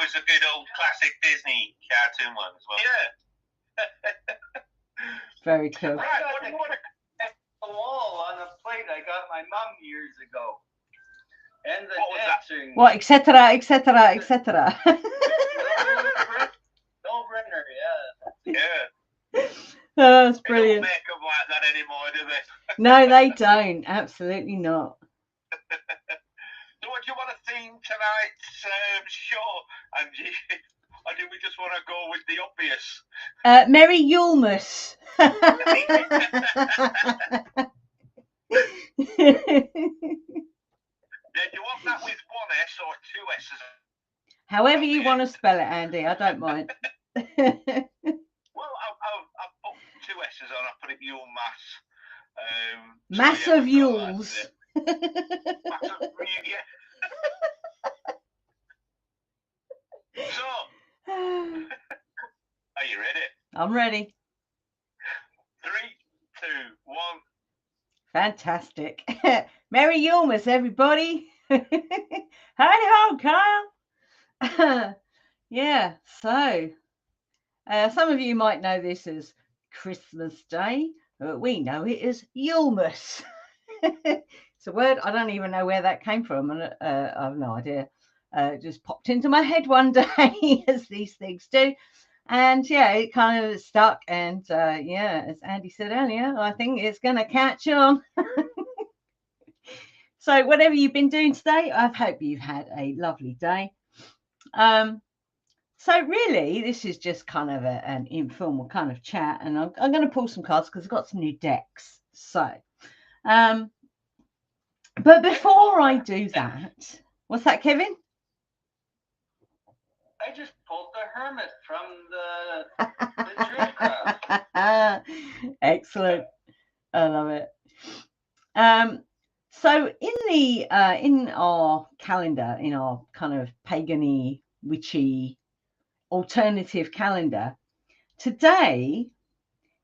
was a good old classic Disney cartoon one as well. Yeah. Very cool. I got the wall on a plate I got my mum years ago. And the dancing. What, etc., etc., etc. No Brenner, yeah. Yeah. Oh, that's brilliant. They don't make them like that anymore, do they? No, they don't. Absolutely not. So what do you want to theme tonight's show, Angie? Or do we just want to go with the obvious? Merry Yulemass. Do you want that with one S or two S's? However you want to spell it, Andy. I don't mind. Well, I've put two S's on. I put it Yulemass. Mass of Yules. Yeah. So, are you ready? I'm ready. 3, 2, 1. Fantastic. Merry Yulemass, everybody. Howdy ho, Kyle. Yeah, so some of you might know this as Christmas Day, but we know it as Yulemass. It's a word, I don't even know where that came from, and I have no idea. It just popped into my head one day, as these things do. And yeah, it kind of stuck. And yeah, as Andy said earlier, I think it's going to catch on. So whatever you've been doing today, I hope you've had a lovely day. So really, this is just kind of an informal kind of chat. And I'm going to pull some cards because I've got some new decks. So, but before I do that, what's that, Kevin? I just pulled the Hermit from the Dream Craft. Excellent. I love it. So in our calendar, in our kind of pagan-y, witchy alternative calendar, today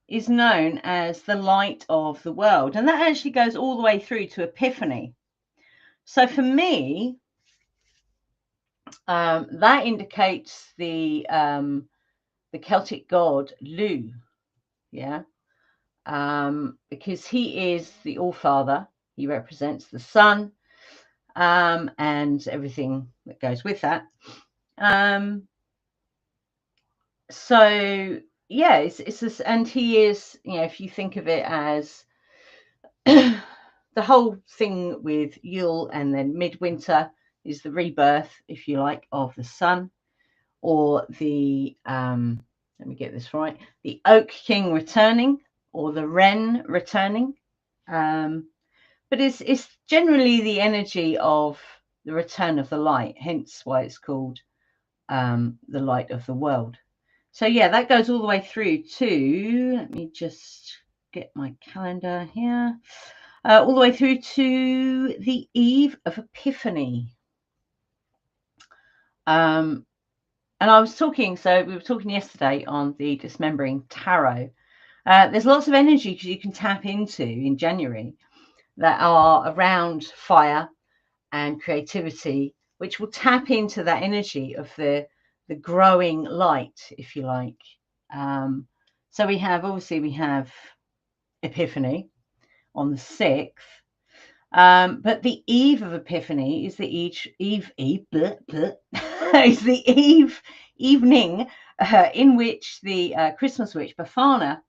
is known as the light of the world, and that actually goes all the way through to Epiphany. So for me, that indicates the Celtic god Lu, yeah, because he is the All-Father. He represents the sun, and everything that goes with that. So yeah, it's this, and he is, you know, if you think of it as the whole thing with Yule and then midwinter is the rebirth, if you like, of the sun, or the let me get this right, the Oak King returning, or the Wren returning. But it's generally the energy of the return of the light, hence why it's called the light of the world. So yeah, that goes all the way through to, let me just get my calendar here, all the way through to the eve of Epiphany. And I was talking, so we were talking yesterday on the Dismembering Tarot. There's lots of energies you can tap into in January that are around fire and creativity, which will tap into that energy of the growing light, if you like. So we have Epiphany on the 6th, but the eve of Epiphany is the evening in which the Christmas witch Befana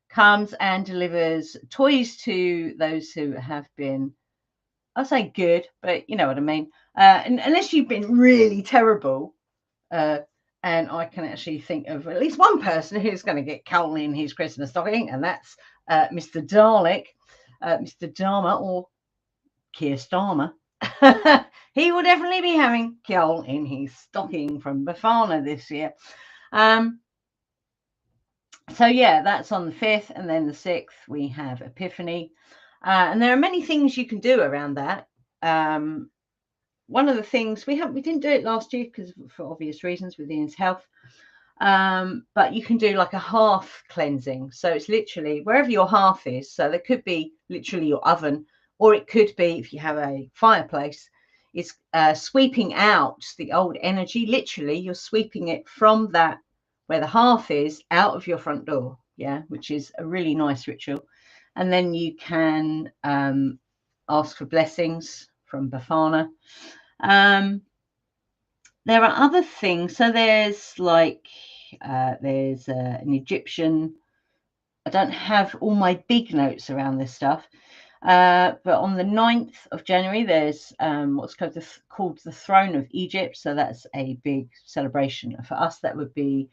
comes and delivers toys to those who have been, I'll say good, but you know what I mean. Unless you've been really terrible, and I can actually think of at least one person who's going to get coal in his Christmas stocking, and that's Mr. Dalek, Mr. Dharma, or Keir Starmer. He will definitely be having coal in his stocking from Befana this year. So yeah, that's on the 5th, and then the 6th we have Epiphany, and there are many things you can do around that. One of the things we didn't do it last year because for obvious reasons with Ian's health, but you can do like a hearth cleansing. So it's literally wherever your hearth is. So there could be literally your oven, or it could be, if you have a fireplace, It's sweeping out the old energy. Literally, you're sweeping it from that where the hearth is out of your front door. Yeah, which is a really nice ritual. And then you can ask for blessings from Bafana. There are other things. So there's like there's an Egyptian. I don't have all my big notes around this stuff. But on the 9th of January, there's what's called the Throne of Egypt. So that's a big celebration. For us, that would be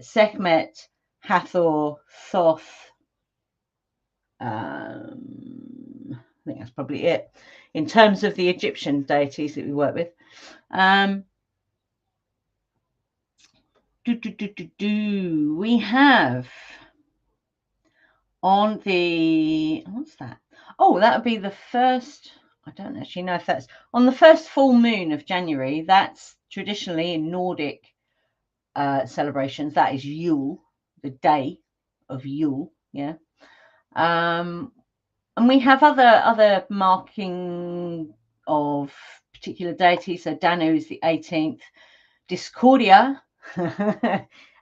Sekhmet, Hathor, Thoth. I think that's probably it in terms of the Egyptian deities that we work with. We have on the, what's that? Oh, that would be the first, I don't actually know if that's on the first full moon of January. That's traditionally in Nordic celebrations. That is Yule, the day of Yule. Yeah. And we have other marking of particular deities. So Danu is the 18th, Discordia.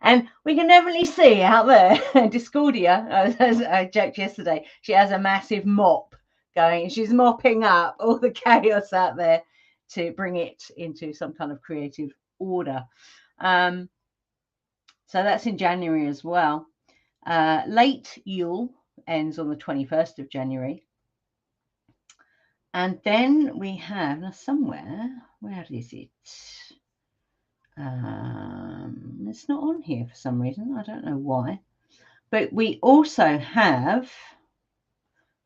And we can definitely see out there, Discordia, as I joked yesterday, she has a massive mop going. She's mopping up all the chaos out there to bring it into some kind of creative order. So that's in January as well. Late Yule ends on the 21st of January. And then we have, now somewhere, where is it? It's not on here for some reason. I don't know why. But we also have,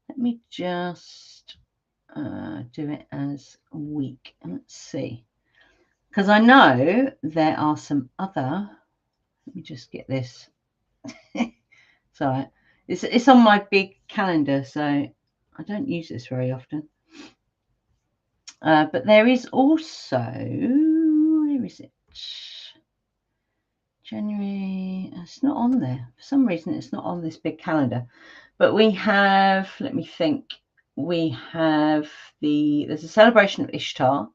let me just do it as a week. Let's see. Because I know there are some other, let me just get this. Sorry. It's on my big calendar, so I don't use this very often. But there is also, where is it? January, it's not on there. For some reason, it's not on this big calendar. But we have, let me think, we have there's a celebration of Ishtar.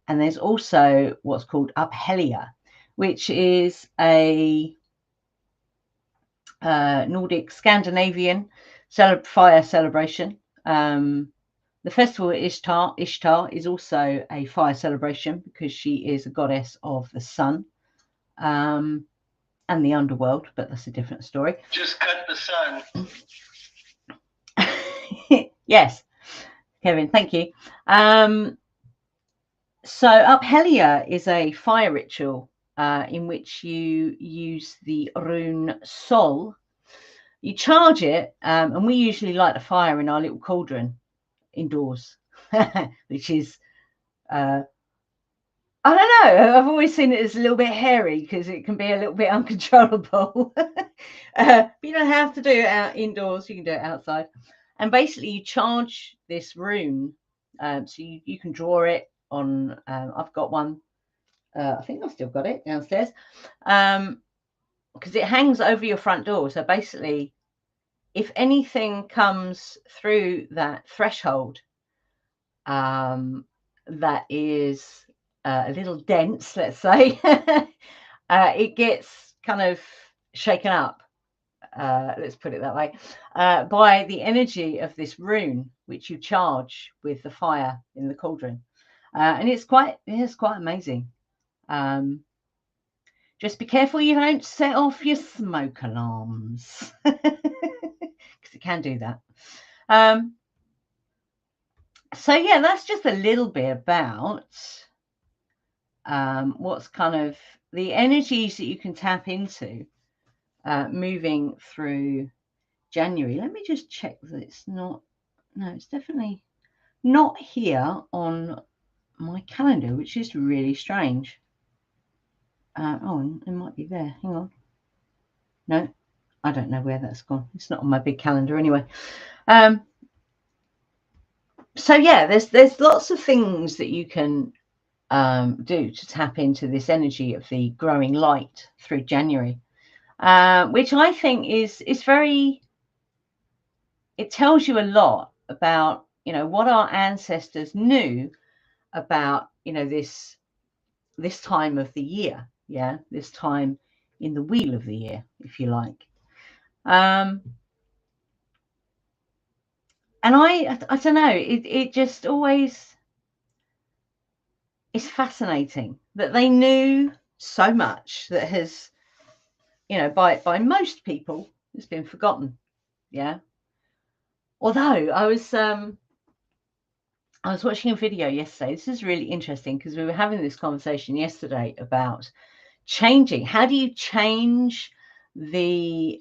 And there's also what's called Uphelia, which is a Nordic Scandinavian fire celebration. The festival of Ishtar is also a fire celebration because she is a goddess of the sun. And the underworld, but that's a different story. Just cut the sun. Yes, Kevin, thank you. So Uphelia is a fire ritual in which you use the rune Sol. You charge it, and we usually light a fire in our little cauldron indoors, which is I don't know. I've always seen it as a little bit hairy because it can be a little bit uncontrollable. But you don't have to do it out indoors. You can do it outside. And basically, you charge this rune. So you can draw it on. I've got one. I think I've still got it downstairs. Because it hangs over your front door. So basically, if anything comes through that threshold, that is a little dense, let's say, it gets kind of shaken up, let's put it that way, by the energy of this rune, which you charge with the fire in the cauldron. And it's quite amazing. Just be careful you don't set off your smoke alarms, because it can do that. So yeah, that's just a little bit about what's kind of the energies that you can tap into moving through January. Let me just check that it's not, no, it's definitely not here on my calendar, which is really strange. Oh, it might be there. Hang on. No, I don't know where that's gone. It's not on my big calendar anyway. So yeah, there's lots of things that you can do to tap into this energy of the growing light through January, which I think is very, it tells you a lot about, you know, what our ancestors knew about, you know, this time of the year, yeah, this time in the wheel of the year, if you like. And I don't know, it just always is fascinating that they knew so much that has, you know, by most people, it's been forgotten. Yeah. Although I was watching a video yesterday. This is really interesting because we were having this conversation yesterday about changing. How do you change the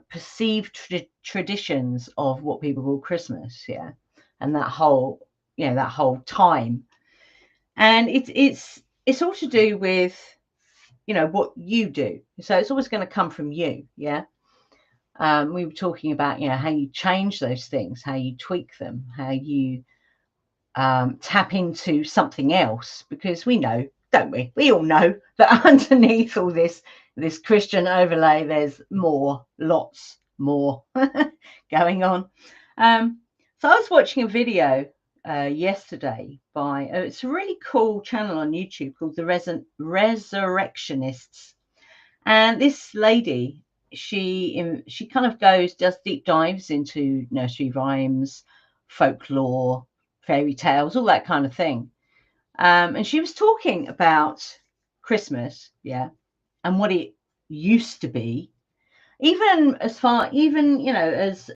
perceived traditions of what people call Christmas? Yeah, and that whole, you know, that whole time. And it's all to do with, you know, what you do. So it's always going to come from you. Yeah. We were talking about, you know, how you change those things, how you tweak them, how you tap into something else, because we know, don't we? We all know that underneath all this Christian overlay, there's more, lots more going on. So I was watching a video yesterday by it's a really cool channel on YouTube called the Resurrectionists, and this lady, she kind of does deep dives into nursery rhymes, folklore, fairy tales, all that kind of thing. And she was talking about Christmas, yeah, and what it used to be, even you know,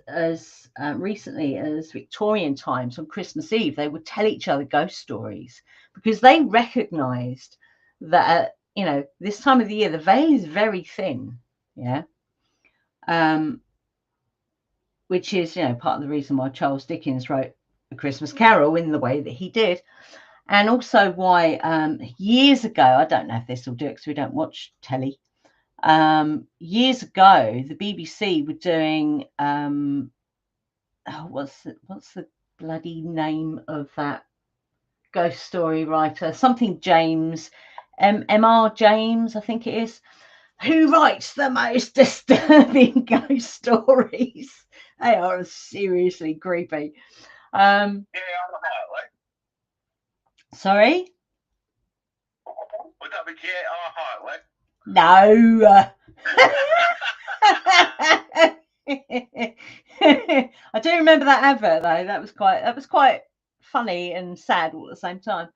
as recently as Victorian times. On Christmas Eve, they would tell each other ghost stories because they recognized that, you know, this time of the year the veil is very thin, yeah, which is, you know, part of the reason why Charles Dickens wrote A Christmas Carol in the way that he did. And also why years ago, I don't know if they still do it because we don't watch telly. Years ago, the BBC were doing what's the bloody name of that ghost story writer? Something James, M.R. James, I think it is, who writes the most disturbing ghost stories. They are seriously creepy. Sorry? Would that be J.R. Hartley? No. I do remember that advert though. That was quite funny and sad all at the same time.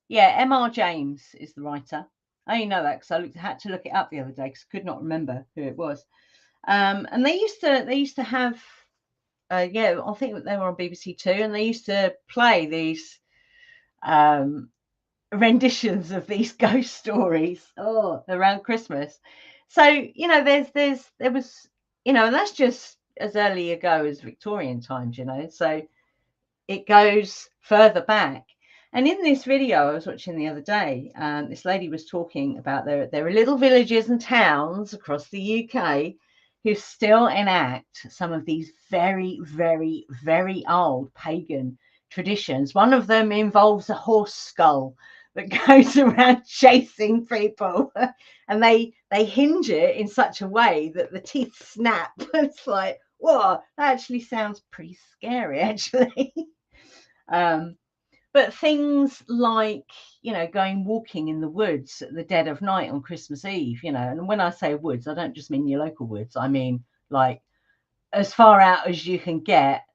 Yeah, M.R. James is the writer. I only know that because I had to look it up the other day because I could not remember who it was. And they used to have yeah, I think they were on BBC Two, and they used to play these renditions of these ghost stories around Christmas. So, you know, there was, you know, and that's just as early ago as Victorian times, you know, so it goes further back. And in this video I was watching the other day, this lady was talking about there are little villages and towns across the UK who still enact some of these very, very, very old pagan traditions. One of them involves a horse skull that goes around chasing people, and they hinge it in such a way that the teeth snap. It's like, whoa, that actually sounds pretty scary, actually. But things like, you know, going walking in the woods at the dead of night on Christmas Eve, you know, and when I say woods, I don't just mean your local woods. I mean, like, as far out as you can get,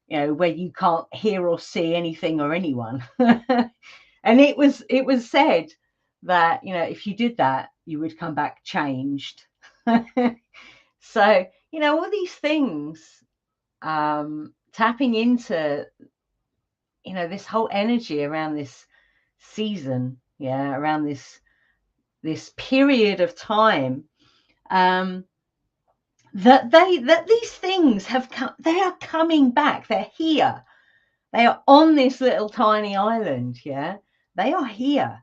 you know, where you can't hear or see anything or anyone. And it was said that, you know, if you did that, you would come back changed. So, you know, all these things, tapping into, you know, this whole energy around this season, yeah, around this period of time, that these things have come, they are coming back. They're here. They are on this little tiny island, yeah. They are here.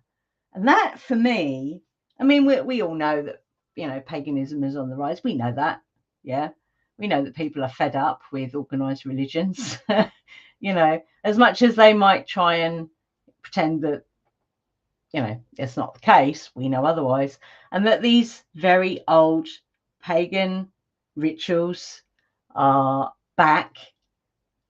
And that, for me, I mean, we all know that, you know, paganism is on the rise. We know that, yeah. We know that people are fed up with organized religions. You know, as much as they might try and pretend that, you know, it's not the case, we know otherwise. And that these very old pagan rituals are back,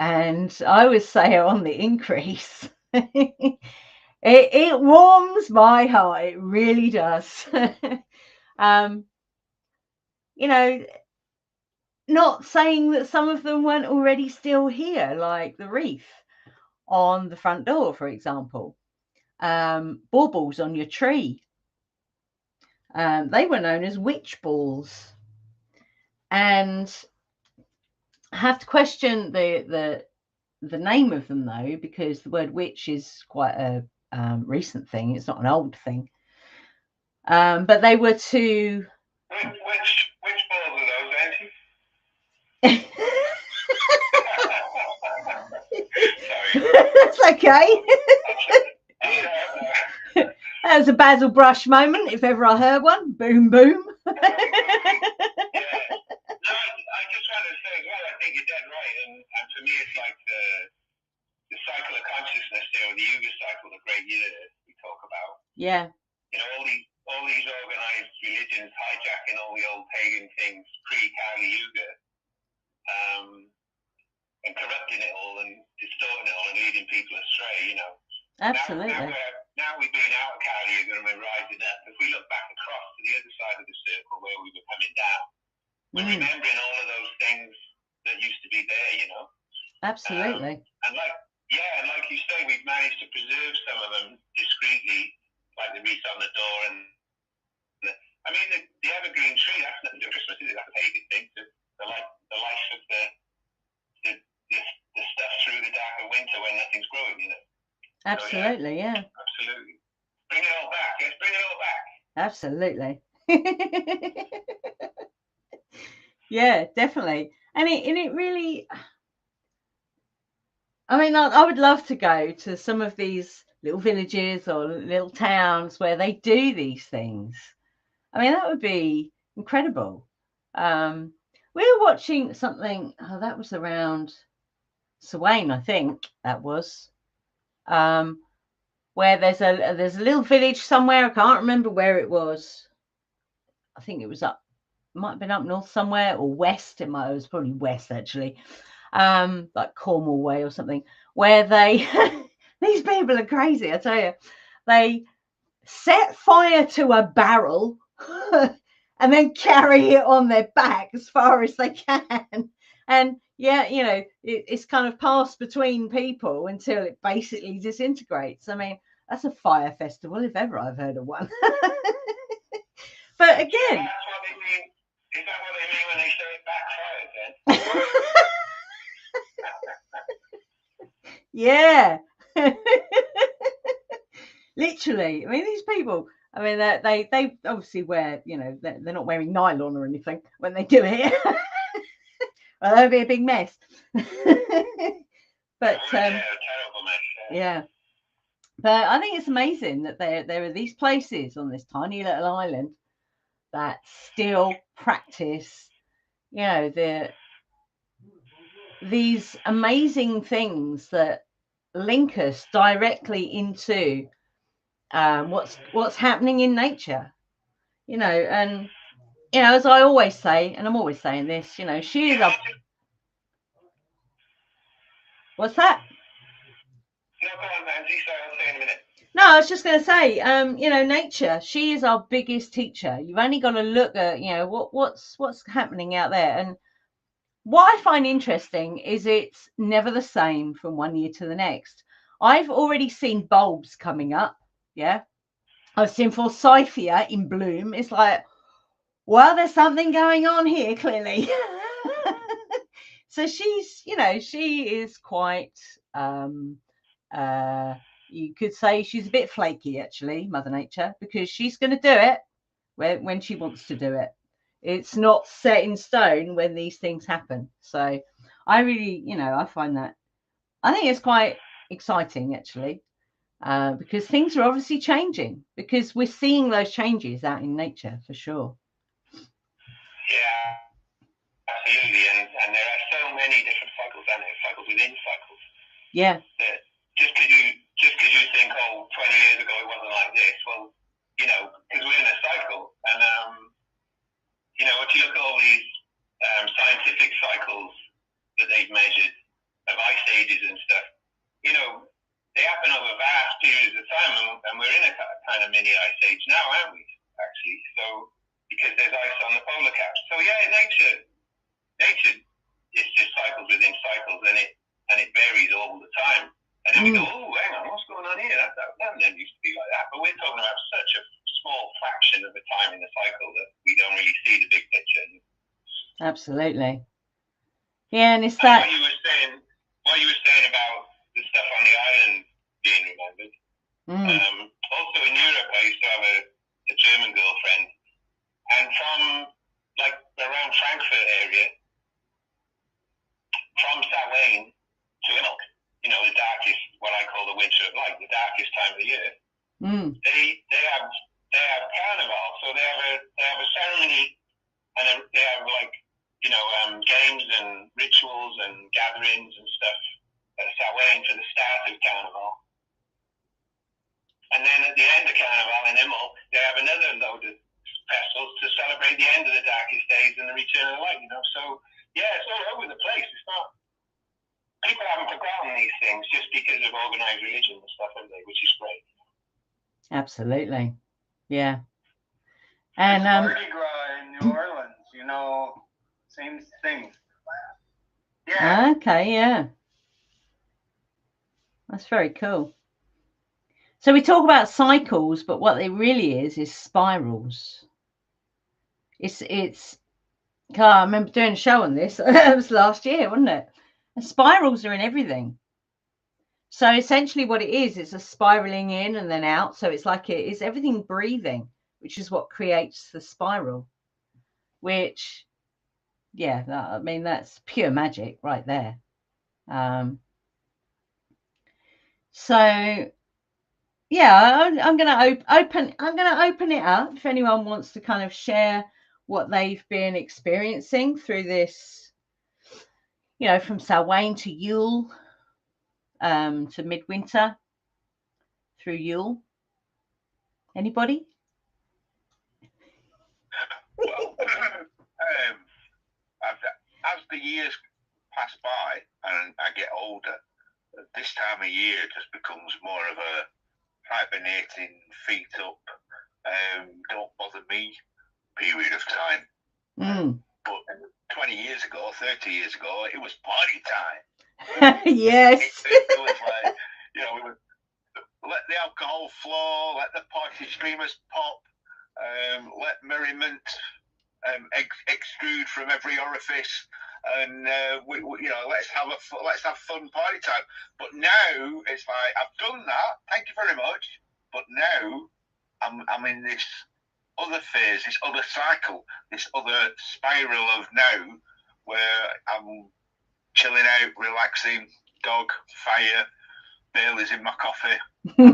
and I would say are on the increase. It warms my heart. It really does. You know, not saying that some of them weren't already still here, like the wreath on the front door, for example. Baubles on your tree. They were known as witch balls. And I have to question the name of them, though, because the word witch is quite a recent thing. It's not an old thing. But they were to... Which balls are those, Auntie? Sorry. That's okay. That was a Basil Brush moment, if ever I heard one. Boom, boom. Yeah. No, I just want to say as well, I think you're dead right. And for me, it's like the cycle of consciousness, the Yuga cycle, the great year we talk about. Yeah. All these organized religions hijacking all the old pagan things pre-Kali Yuga, and corrupting it all and distorting it all and leading people astray, Absolutely. Now we've been out of Kali Yuga and we're rising up. If we look back across to the other side of the circle where we were coming down, we're remembering all of those things that used to be there, Absolutely. And like you say, we've managed to preserve some of them discreetly, like the wreath on the door and the evergreen tree. That's nothing to do with Christmas, is it? That's a pagan thing. The life of the stuff through the dark of winter when nothing's growing, Absolutely, so, yeah. Absolutely. Bring it all back. Let's bring it all back. Absolutely. Yeah, definitely. And it really, I would love to go to some of these little villages or little towns where they do these things. That would be incredible. We were watching something, that was around Sawain, I think that was, where there's a little village somewhere. I can't remember where it was. I think it was might have been up north somewhere, or west. It was probably west, actually, like Cornwall way or something, where they these people are crazy, I tell you. They set fire to a barrel and then carry it on their back as far as they can. And yeah, it's kind of passed between people until it basically disintegrates. That's a fire festival if ever I've heard of one. But again, is that what they mean when they say it backfired then? Yeah. Literally. These people, they obviously wear, they're not wearing nylon or anything when they do it. Well, that'd be a big mess. But terrible mess. Yeah. But I think it's amazing that there are these places on this tiny little island that still practice, these amazing things that link us directly into what's happening in nature, and as I always say, and I'm always saying this, she is what's that? No, go on, Mandy. Sorry, I'll say in a minute. No, I was just going to say, nature, she is our biggest teacher. You've only got to look at, what's happening out there. And what I find interesting is it's never the same from one year to the next. I've already seen bulbs coming up. Yeah. I've seen forsythia in bloom. It's like, well, there's something going on here, clearly. So she's, she is quite, you could say she's a bit flaky, actually, Mother Nature, because she's going to do it when she wants to do it. It's not set in stone when these things happen. So I really, I find that, I think it's quite exciting, actually, because things are obviously changing, because we're seeing those changes out in nature for sure. Yeah, absolutely. And there are so many different cycles, and cycles within cycles. Yeah. That just because you think, 20 years ago it wasn't like this, well, because we're in a cycle, and if you look at all these scientific cycles that they've measured of ice ages and stuff, they happen over a mini ice age now, aren't we? Actually, so because there's ice on the polar caps. So yeah, nature it's just cycles within cycles, and it varies all the time. And then we go, oh, hang on, what's going on here? That never used to be like that. But we're talking about such a small fraction of the time in the cycle that we don't really see the big picture. Absolutely. Yeah, and it's that. What you were saying about the stuff on the island being remembered. Also in Europe, I used to have a German girlfriend, and from like around Frankfurt area, from Samhain to Ilk, you know, the darkest, what I call the winter of light, the darkest time of the year. They have carnival, so they have a ceremony, and they have like, you know, games and rituals and gatherings and stuff at Samhain for the start of carnival. And then at the end of carnival in Imbolc, they have another load of festivals to celebrate the end of the darkest days and the return of the light, you know. So yeah, it's all over the place. It's not, people haven't forgotten these things just because of organized religion and stuff, have they? Which is great. Absolutely. Yeah. And Mardi Gras in New Orleans, you know, same thing. Yeah. Okay, yeah. That's very cool. So we talk about cycles, but what it really is spirals. It's I remember doing a show on this. It was last year, wasn't it? And spirals are in everything. So essentially what it is, it's a spiraling in and then out. So it's like it is everything breathing, which is what creates the spiral, which, yeah, I mean, that's pure magic right there. So yeah, I'm going to open it up if anyone wants to kind of share what they've been experiencing through this, you know, from Samhain to Yule, to midwinter through Yule. Anybody? Well, as the years pass by and I get older, this time of year just becomes more of a hibernating, feet up, don't bother me period of time. But 20 years ago, 30 years ago, it was party time. Yes. It was like, you know, we would let the alcohol flow, let the party streamers pop, let merriment extrude from every orifice, and we, you know, let's have fun party time. But now it's like, I've done that, thank you very much, but now I'm in this other phase, this other cycle, this other spiral of now, where I'm chilling out, relaxing, dog, fire, Bailey's in my coffee. Yeah,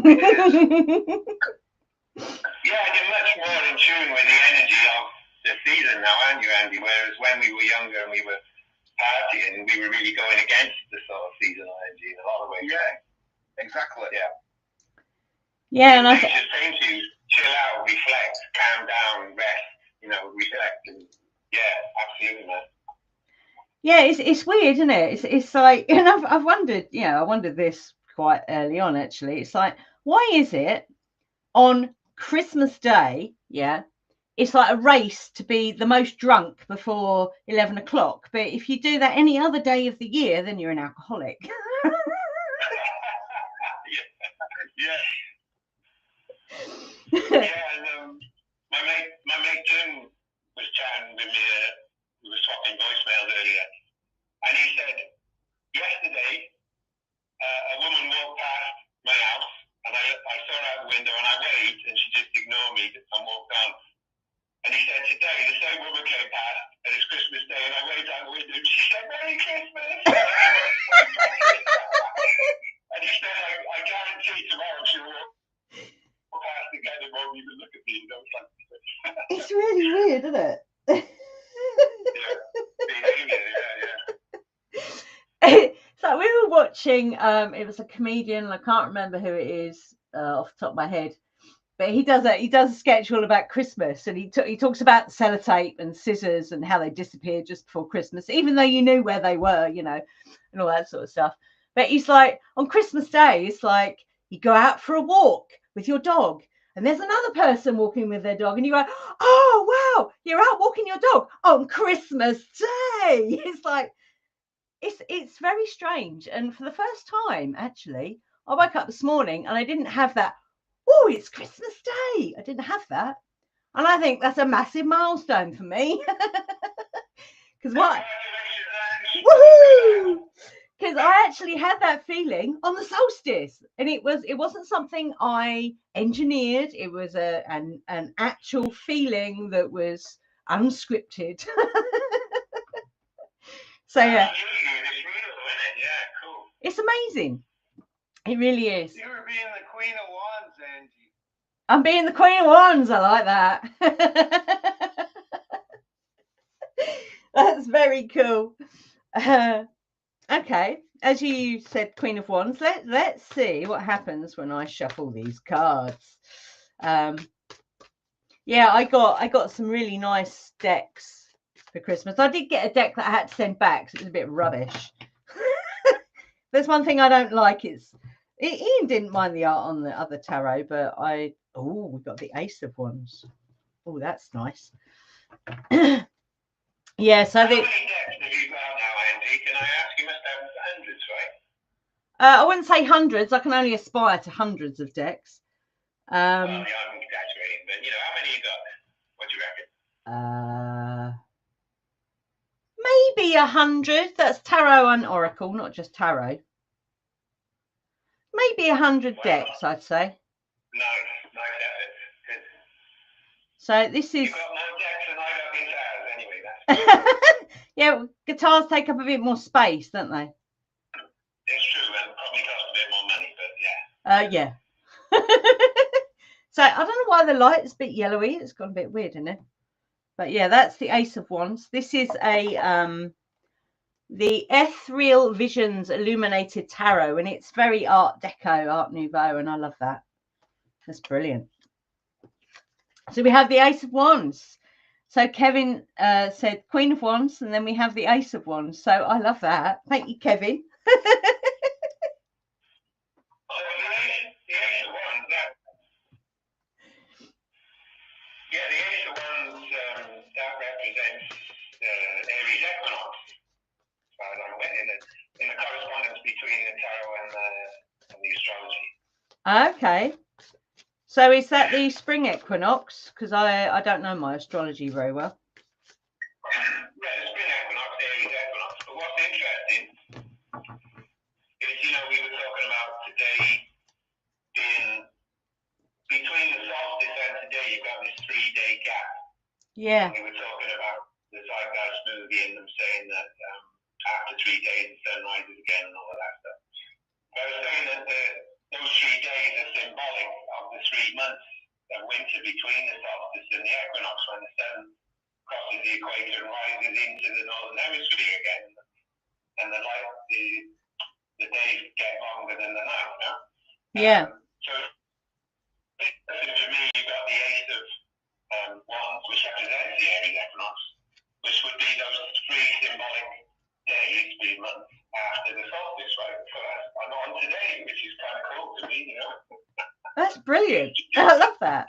you're much more in tune with the energy of the season now, aren't you, Andy? Whereas when we were younger and we were partying, we were really going against the sort of seasonal energy in a lot of ways. Yeah, exactly. Yeah. Yeah, and nature saying to you, chill out, reflect, calm down, rest, you know, reflect, and yeah, absolutely, man. Yeah, it's weird, isn't it? It's like, and I've wondered, you know, I wondered this quite early on actually. It's like, why is it on Christmas Day, yeah, it's like a race to be the most drunk before 11 o'clock, but if you do that any other day of the year, then you're an alcoholic. Yeah, and my mate Jim was chatting with me. We were swapping voicemails earlier, and he said yesterday a woman walked past my house, and I saw her out the window, and I waved, and she just ignored me and walked on. And he said today the same woman came past, and it's Christmas Day, and I waved out the window, and she said Merry Christmas. And he said I guarantee tomorrow she'll walk past again and won't even look at me. You know, it's really weird, isn't it? So we were watching, it was a comedian, I can't remember who it is off the top of my head, but he does a sketch all about Christmas, and he talks about sellotape and scissors and how they disappeared just before Christmas, even though you knew where they were, you know, and all that sort of stuff. But he's like, on Christmas Day, it's like you go out for a walk with your dog, and there's another person walking with their dog, and you go, oh wow, you're out walking your dog on Christmas Day. It's like it's very strange. And for the first time, actually, I woke up this morning and I didn't have that, oh, it's Christmas Day. I didn't have that. And I think that's a massive milestone for me. Because what? Woohoo! Because I actually had that feeling on the solstice, and it wasn't something I engineered. It was an actual feeling that was unscripted. So yeah, it's amazing. It really is. You were being the Queen of Wands, Angie. I'm being the Queen of Wands. I like that. That's very cool. Okay, as you said, Queen of Wands. Let's see what happens when I shuffle these cards. Yeah, I got some really nice decks for Christmas. I did get a deck that I had to send back because it was a bit rubbish. There's one thing I don't like. Ian didn't mind the art on the other tarot, but we've got the Ace of Wands. Oh, that's nice. Yeah, so How many decks have you got now, Andy? Can I ask? You must have hundreds, right? I wouldn't say hundreds. I can only aspire to hundreds of decks. Well, yeah, I'm exaggerating, but how many you got? What do you reckon? Maybe 100. That's tarot and oracle, not just tarot. Maybe 100 decks, I'd say. Nice effort. Good. So this is. You've got more decks than I got guitars, anyway. That's Yeah, guitars take up a bit more space, don't they? It's true, and probably cost a bit more money, but yeah. Yeah. So I don't know why the light's a bit yellowy. It's gone a bit weird, isn't it? But yeah, that's the Ace of Wands. This is the Ethereal Visions Illuminated Tarot, and it's very Art Deco, Art Nouveau, and I love that. That's brilliant. So we have the Ace of Wands. So Kevin said Queen of Wands, and then we have the Ace of Wands. So I love that. Thank you, Kevin. The Ace of Wands, that represents Aries equinox, as far as I'm aware, in the correspondence between the tarot and the astrology. Okay. So is that the spring equinox? Because I don't know my astrology very well. Yeah, the spring equinox, Aries equinox. But what's interesting is, we were talking about today being between the solstice and today, you've got this 3-day gap. Yeah. We were talking about the Zeitgeist movie and them saying that after 3 days the sun rises again and all of that stuff. I was saying that those 3 days are symbolic of the 3 months of winter between the solstice and the equinox, when the sun crosses the equator and rises into the northern hemisphere again, and the days get longer than the night, no? Yeah. So for me, you've got the Ace of Wands, which represents the Aries equinox, which would be those 3 symbolic days, 3 months after the solstice, right? So I'm on today, which is kind of cool to me, That's brilliant. I love that.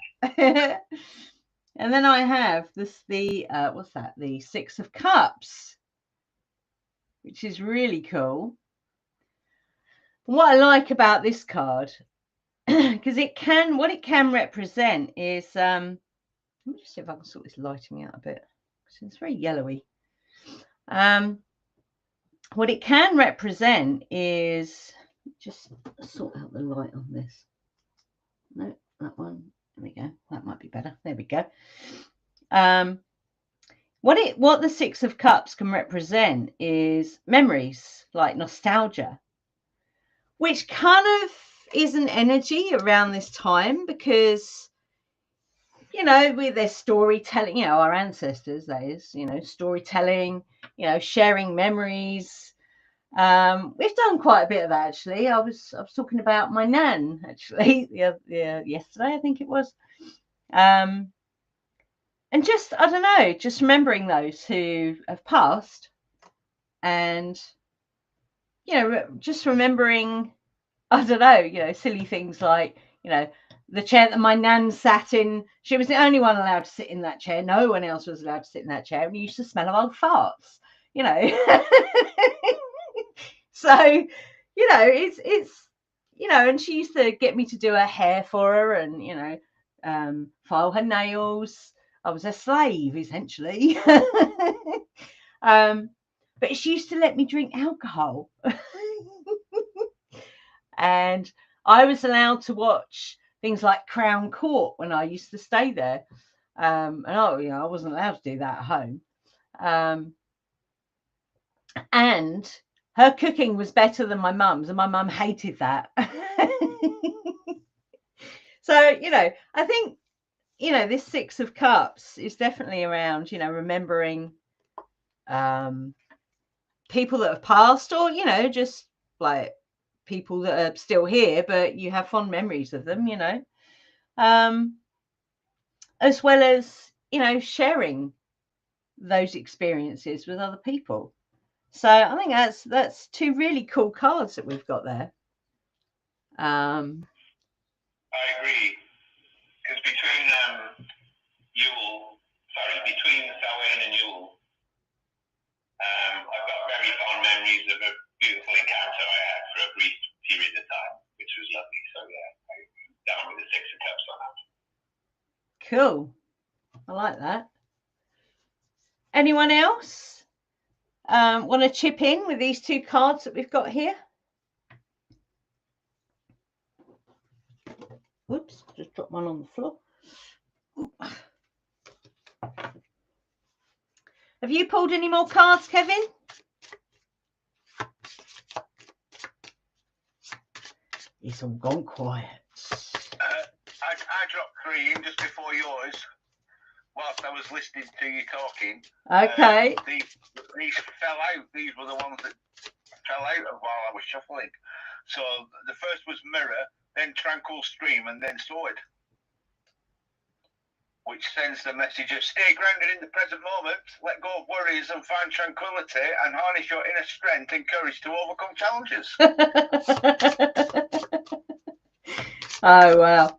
And then I have what's that? The 6 of Cups, which is really cool. What I like about this card, because what it can represent is let me just see if I can sort this lighting out a bit, because it's very yellowy. What it can represent is, just sort out the light on this. No, that one. There we go. That might be better. There we go. What the 6 of Cups can represent is memories, like nostalgia, which kind of is an energy around this time, because with their storytelling, our ancestors, that is, storytelling, sharing memories. We've done quite a bit of that, actually. I was talking about my nan, actually, yesterday, I think it was. And just, I don't know, just remembering those who have passed, and just remembering, I don't know, silly things like, the chair that my nan sat in. She was the only one allowed to sit in that chair. No one else was allowed to sit in that chair. And you used to smell of old farts, you know. So, you know, it's you know, and she used to get me to do her hair for her and, you know, file her nails. I was a slave, essentially. But she used to let me drink alcohol. And I was allowed to watch things like Crown Court when I used to stay there. And you know, I wasn't allowed to do that at home. And her cooking was better than my mum's, and my mum hated that. So, you know, I think, you know, this 6 of Cups is definitely around, you know, remembering people that have passed, or, you know, just like people that are still here, but you have fond memories of them, you know, as well as, you know, sharing those experiences with other people. So I think that's 2 really cool cards that we've got there. I agree, because between Samhain and Yule, I've got very fond memories of a beautiful encounter I had for a brief period of time, which was lovely. So yeah, I'm down with the 6 of Cups on that. Cool. I like that. Anyone else want to chip in with these 2 cards that we've got here? Whoops, just dropped one on the floor. Have you pulled any more cards, Kevin? It's all gone quiet. I dropped 3 in just before yours whilst I was listening to you talking. Okay. These fell out. These were the ones that fell out while I was shuffling. So the first was Mirror, then Tranquil Stream, and then Sword, which sends the message of stay grounded in the present moment, let go of worries and find tranquility, and harness your inner strength and courage to overcome challenges. Oh, wow.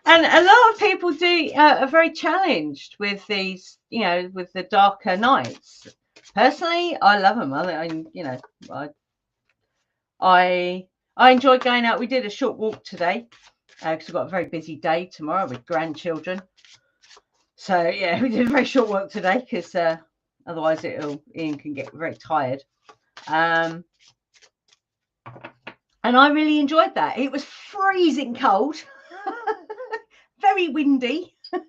And a lot of people are very challenged with these, you know, with the darker nights. Personally, I love them. I enjoyed going out. We did a short walk today because we've got a very busy day tomorrow with grandchildren. So yeah, we did a very short walk today because otherwise Ian can get very tired. And I really enjoyed that. It was freezing cold. Very windy, but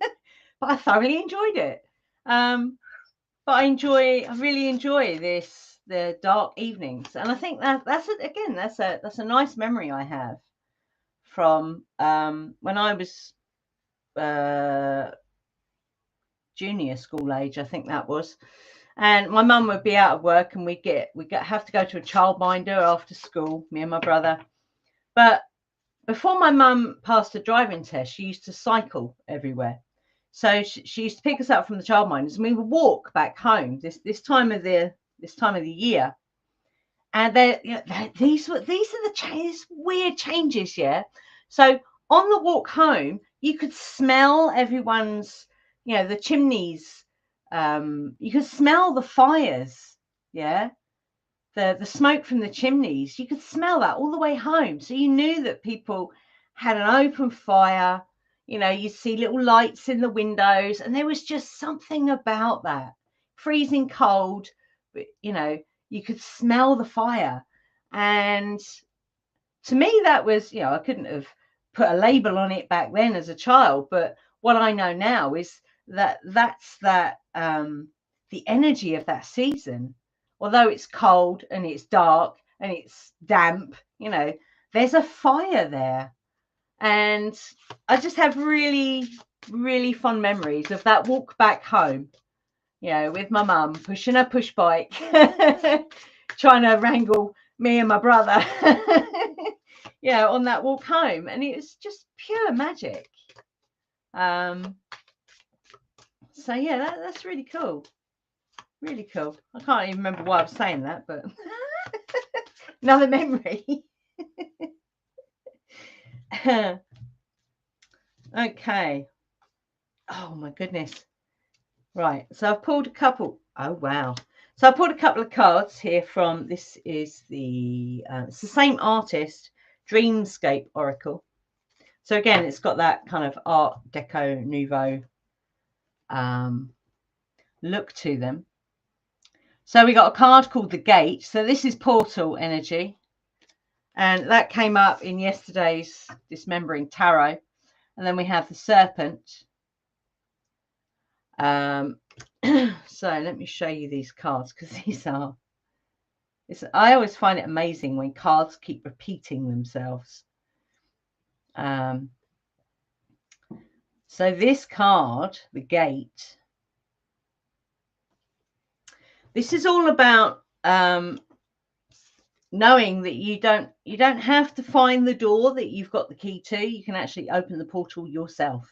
I thoroughly enjoyed it. But I really enjoy the dark evenings, and I think that's a nice memory I have from when I was junior school age. I think that was, and my mum would be out of work, and we'd have to go to a childminder after school, me and my brother. But before my mum passed a driving test, she used to cycle everywhere. So she used to pick us up from the childminders, and we would walk back home this time of the year. And these are the weird changes, yeah. So on the walk home, you could smell everyone's, you know, the chimneys. You could smell the fires, yeah. The smoke from the chimneys, you could smell that all the way home. So you knew that people had an open fire. You know, you see little lights in the windows, and there was just something about that. Freezing cold, but, you know, you could smell the fire. And to me, that was, you know, I couldn't have put a label on it back then as a child, but what I know now is that's the energy of that season. Although it's cold and it's dark and it's damp, you know, there's a fire there. And I just have really, really fond memories of that walk back home, you know, with my mum pushing her push bike, trying to wrangle me and my brother, you know, on that walk home. And it was just pure magic. So yeah, that's really cool. Really cool. I can't even remember why I was saying that, but another memory. Okay. Oh my goodness. Right. So I've pulled a couple. Oh wow. So I pulled a couple of cards here from, this is the, it's the same artist, Dreamscape Oracle. So again, it's got that kind of Art Deco Nouveau look to them. So we got a card called the Gate. So this is portal energy. And that came up in yesterday's Dismembering Tarot. And then we have the Serpent. So let me show you these cards, because these are, I always find it amazing when cards keep repeating themselves. So this card, the Gate, this is all about knowing that you don't have to find the door that you've got the key to. You can actually open the portal yourself,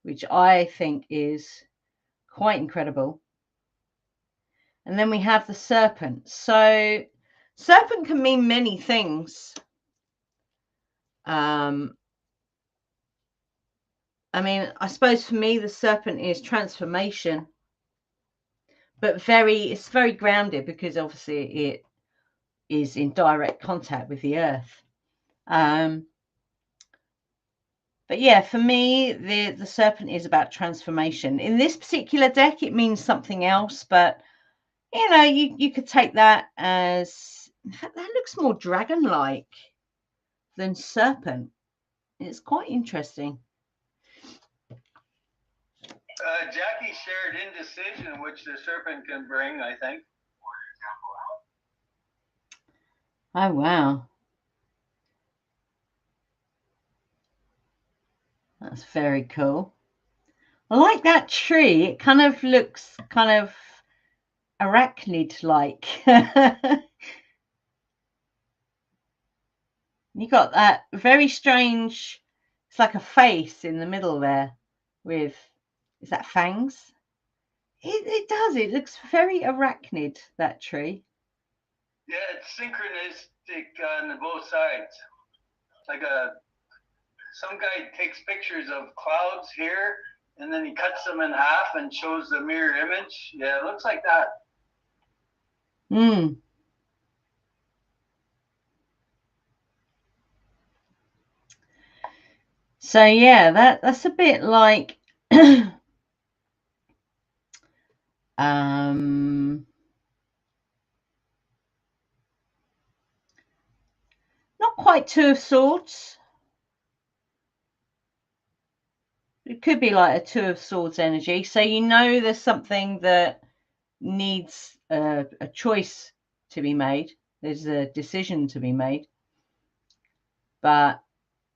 which I think is quite incredible. And then we have the Serpent. So serpent can mean many things. I mean, I suppose for me, the serpent is transformation, but it's very grounded, because obviously it is in direct contact with the earth. But yeah, for me, the serpent is about transformation. In this particular deck, it means something else, but you know, you could take that as, in fact, that looks more dragon-like than serpent. It's quite interesting. Jackie shared indecision, which the serpent can bring, I think. Oh, wow. That's very cool. I like that tree. It kind of looks kind of arachnid-like. You got that very strange, it's like a face in the middle there with, is that fangs? It does. It looks very arachnid, that tree. Yeah, it's synchronistic on both sides. It's like some guy takes pictures of clouds here, and then he cuts them in half and shows the mirror image. Yeah, it looks like that. Hmm. So yeah, that's a bit like not quite Two of Swords. It could be like a Two of Swords energy. So you know there's something that needs a choice to be made. There's a decision to be made. But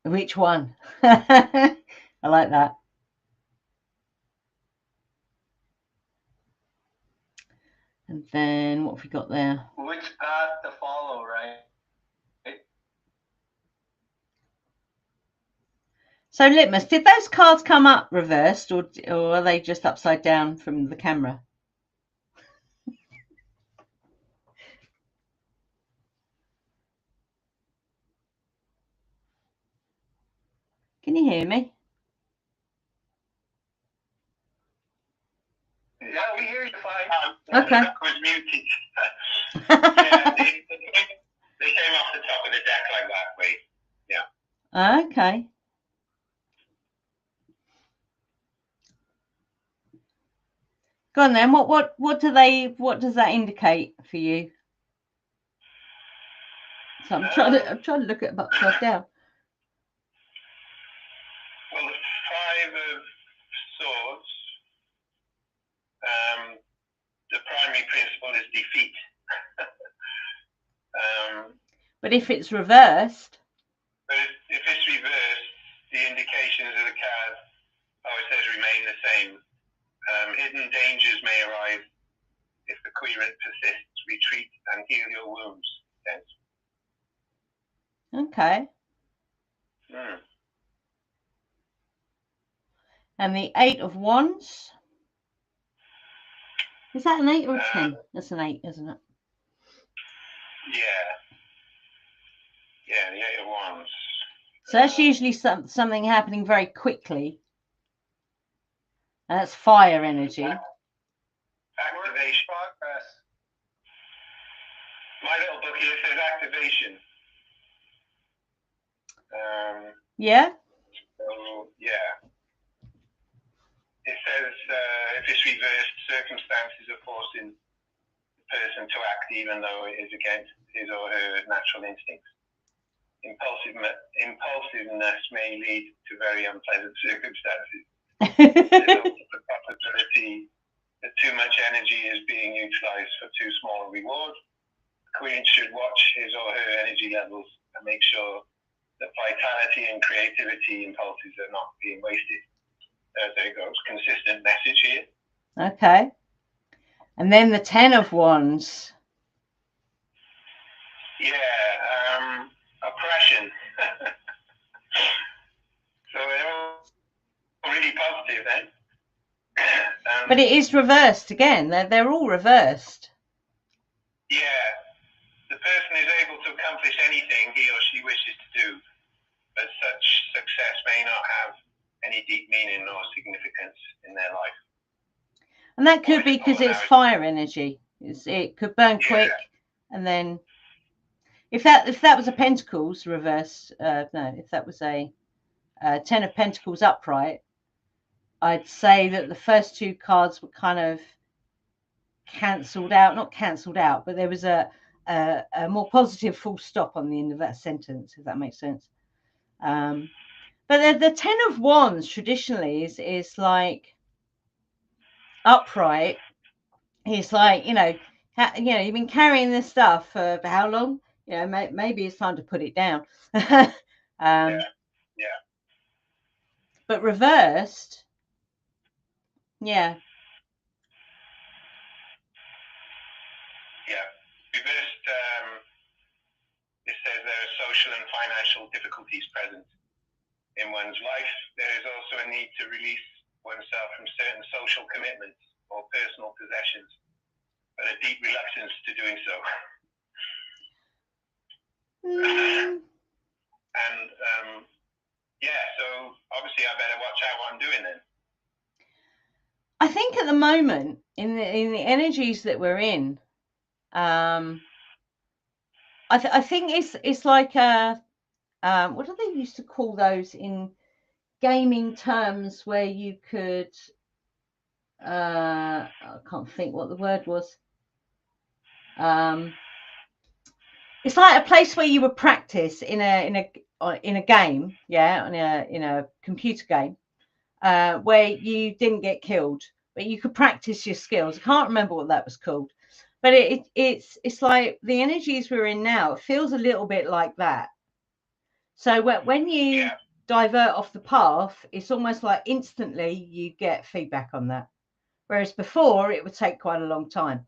which one? I like that. And then what have we got there? Which path to follow, right? So Litmus, did those cards come up reversed, or are they just upside down from the camera? Can you hear me? Yeah, we hear you fine. Okay. I was muted. Yeah, they came off the top of the deck like that, wait. Yeah. Okay. Go on then. What does that indicate for you? So I'm trying to look at it upside down. Well, the Five of Swords, the primary principle is defeat. But if it's reversed. But if it's reversed, the indications of the card, it says remain the same. Hidden dangers may arise if the querent persists. Retreat and heal your wounds. Yes. Okay. And the Eight of Wands. Is that an 8 or a 10? That's an 8, isn't it? Yeah. Yeah, the Eight of Wands. So that's usually something happening very quickly. And that's fire energy. Activation. Progress. My little book here says activation. Yeah. So yeah. It says if it's reversed, circumstances are forcing the person to act even though it is against his or her natural instincts. Impulsiveness may lead to very unpleasant circumstances. There's also the possibility that too much energy is being utilized for too small a reward. The Queen should watch his or her energy levels and make sure that vitality and creativity impulses are not being wasted. There goes. Consistent message here. Okay. And then the 10 of Wands. Yeah, oppression. So they're all really positive then. But it is reversed again. They're all reversed. Yeah. The person is able to accomplish anything he or she wishes to do, but such success may not have any deep meaning or significance in their life. And that could be because it's fire energy. It could burn quick, and then if that was a Pentacles reverse, if that was a 10 of Pentacles upright, I'd say that the first two cards were kind of cancelled out. Not cancelled out, but there was a more positive full stop on the end of that sentence, if that makes sense. But the 10 of Wands traditionally is like upright. It's like, you've been carrying this stuff for how long? Maybe it's time to put it down. Yeah. But reversed, yeah. Yeah. Reversed, it says there are social and financial difficulties present in one's life. There is also a need to release oneself from certain social commitments or personal possessions, but a deep reluctance to doing so. And so obviously I better watch out what I'm doing then. I think at the moment in the energies that we're in, I think it's like what do they used to call those in gaming terms, where you could I can't think what the word was. It's like a place where you would practice in a game, in a computer game, where you didn't get killed, but you could practice your skills. I can't remember what that was called, but it's like the energies we're in now. It feels a little bit like that. So when you divert off the path, it's almost like instantly you get feedback on that, whereas before it would take quite a long time.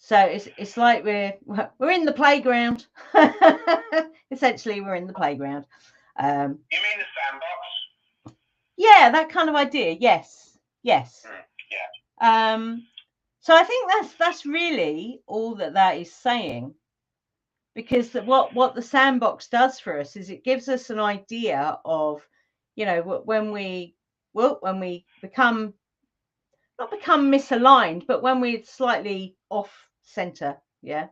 So it's like we're in the playground. Essentially, we're in the playground. You mean the sandbox? Yeah, that kind of idea. Yes. Yeah. So I think that's really all that is saying, because what the sandbox does for us is it gives us an idea of, when we become not become misaligned, but when we're slightly off center, getting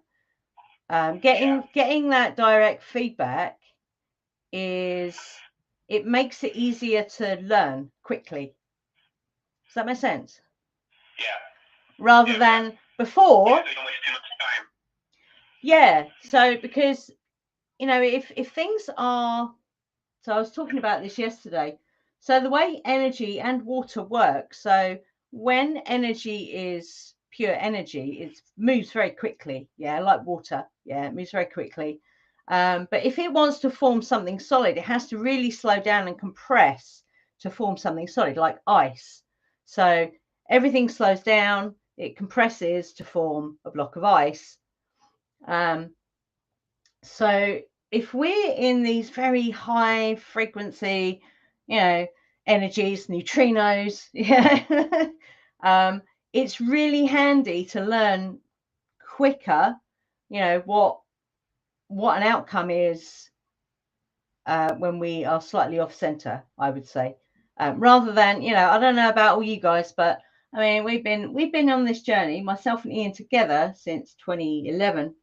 that direct feedback it makes it easier to learn quickly. Does that make sense? Yeah. Rather than before. Yeah, so because if things are, so I was talking about this yesterday. So the way energy and water work, so when energy is pure energy, it moves very quickly, like water, it moves very quickly. But if it wants to form something solid, it has to really slow down and compress to form something solid, like ice. So everything slows down, it compresses to form a block of ice. So if we're in these very high frequency, energies, neutrinos, it's really handy to learn quicker, what an outcome is when we are slightly off center, I would say, rather than, you know, I don't know about all you guys, but I mean, we've been on this journey, myself and Ian together, since 2011,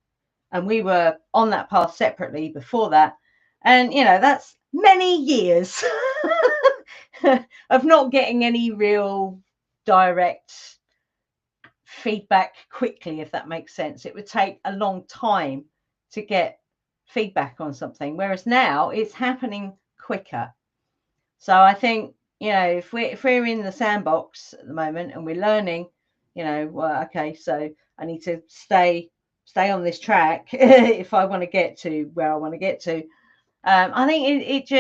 and we were on that path separately before that, and you know, that's many years of not getting any real direct feedback quickly, if that makes sense. It would take a long time to get feedback on something, whereas now it's happening quicker. So I think, you know, if we're in the sandbox at the moment and we're learning, you know, well, okay, so I need to stay on this track if I want to get to where I want to get to. I think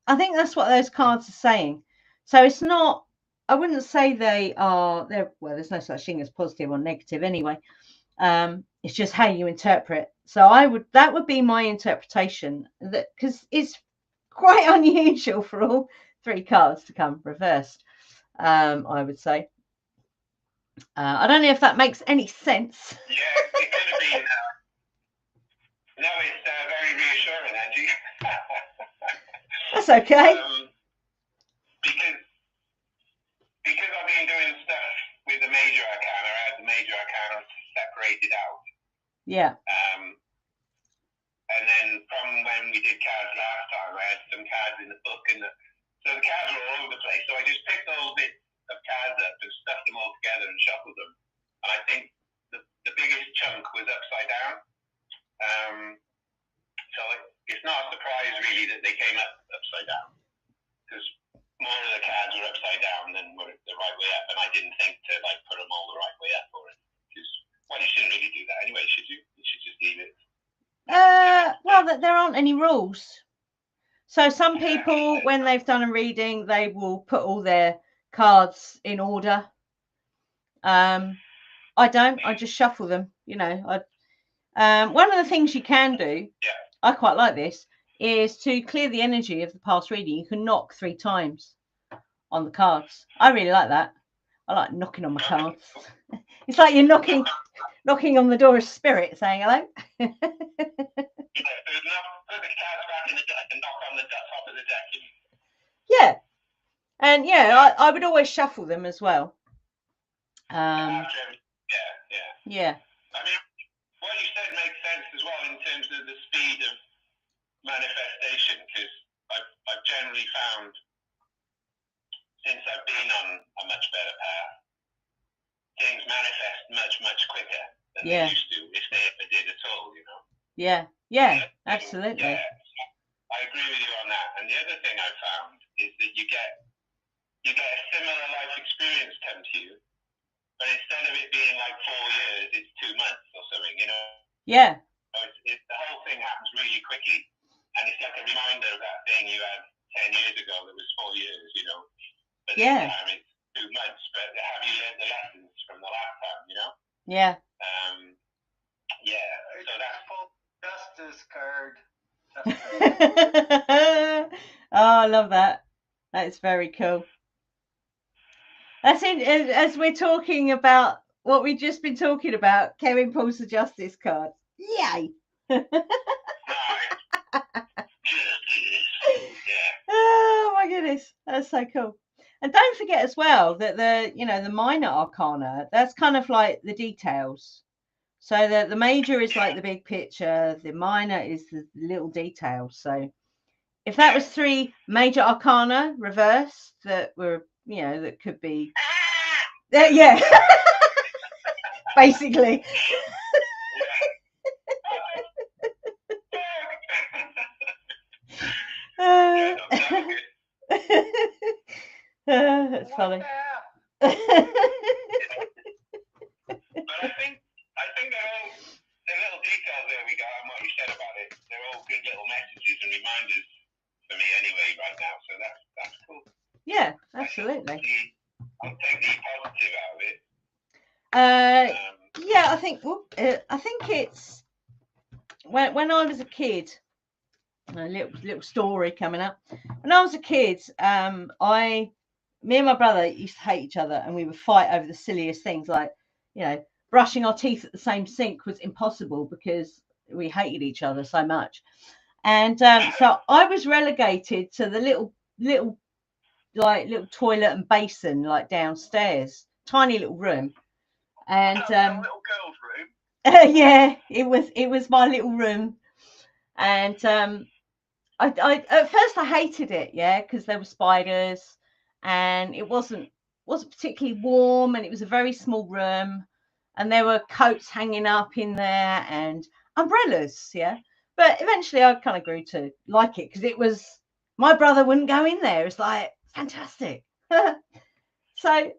I think that's what those cards are saying. So it's not, I wouldn't say well, there's no such thing as positive or negative anyway. It's just how you interpret. So that would be my interpretation, that because it's quite unusual for all three cards to come reversed, I would say. I don't know if that makes any sense. Yeah, it could have been. No, it's very reassuring, Angie. That's okay. Because I've been doing stuff with the major arcana, I had the major arcana separated out. Yeah. And then from when we did cards last time, I had some cards in the book, so the cards were all over the place. So I just picked all bits of cards up and stuffed them all together and shuffled them. And I think the biggest chunk was upside down. So it's not a surprise really that they came up upside down, because more of the cards were upside down than were the right way up, and I didn't think to like put them all the right way up for it. Well, you shouldn't really do that anyway, should you? You should just leave it. Well, there aren't any rules. So some people, when they've done a reading, they will put all their cards in order. I don't. I just shuffle them. You know, one of the things you can do, I quite like this, is to clear the energy of the past reading. You can knock 3 times on the cards. I really like that. I like knocking on my cards. It's like you're knocking on the door of spirit, saying hello. Put the cards back in the deck and knock on the top of the deck. Yeah, and yeah, I would always shuffle them as well. Yeah. Yeah. I mean, what you said makes sense as well in terms of the speed of manifestation, because I've generally found, since I've been on a much better path, things manifest much quicker than they used to, if they ever did at all, you know. Yeah, absolutely. Yeah, I agree with you on that. And the other thing I found is that you get a similar life experience come to you, but instead of it being like 4 years, it's 2 months or something, you know. Yeah. So the whole thing happens really quickly, and it's like a reminder of that thing you had 10 years ago that was 4 years, you know. But this time it's 2 months. But have you learned the lessons from the last time, you know? Yeah. Yeah. So that's full justice card. Oh, I love that. That's very cool. That's it. As we're talking about what we've just been talking about, Kevin pulls the justice card. Yay! Oh my goodness, that's so cool. And don't forget as well that the minor arcana, that's kind of like the details. So the major is like the big picture, the minor is the little details. So if that was 3 major arcana reversed that were, you know, that could be, yeah, basically. That's funny. But I think they're all the little details there we got and what you said about it. They're all good little messages and reminders for me anyway right now. So that's cool. Yeah, absolutely. I'll take the positive out of it. Yeah, I think it's when I was a kid. A little story coming up. When I was a kid, me and my brother used to hate each other, and we would fight over the silliest things, like, you know, brushing our teeth at the same sink was impossible because we hated each other so much. And so I was relegated to the little toilet and basin, like downstairs, tiny little room. And little girl's room. yeah, it was my little room. And I at first I hated it, yeah, because there were spiders, and it wasn't particularly warm, and it was a very small room, and there were coats hanging up in there and umbrellas, yeah. But eventually I kind of grew to like it, because it was, my brother wouldn't go in there. It's like fantastic. So I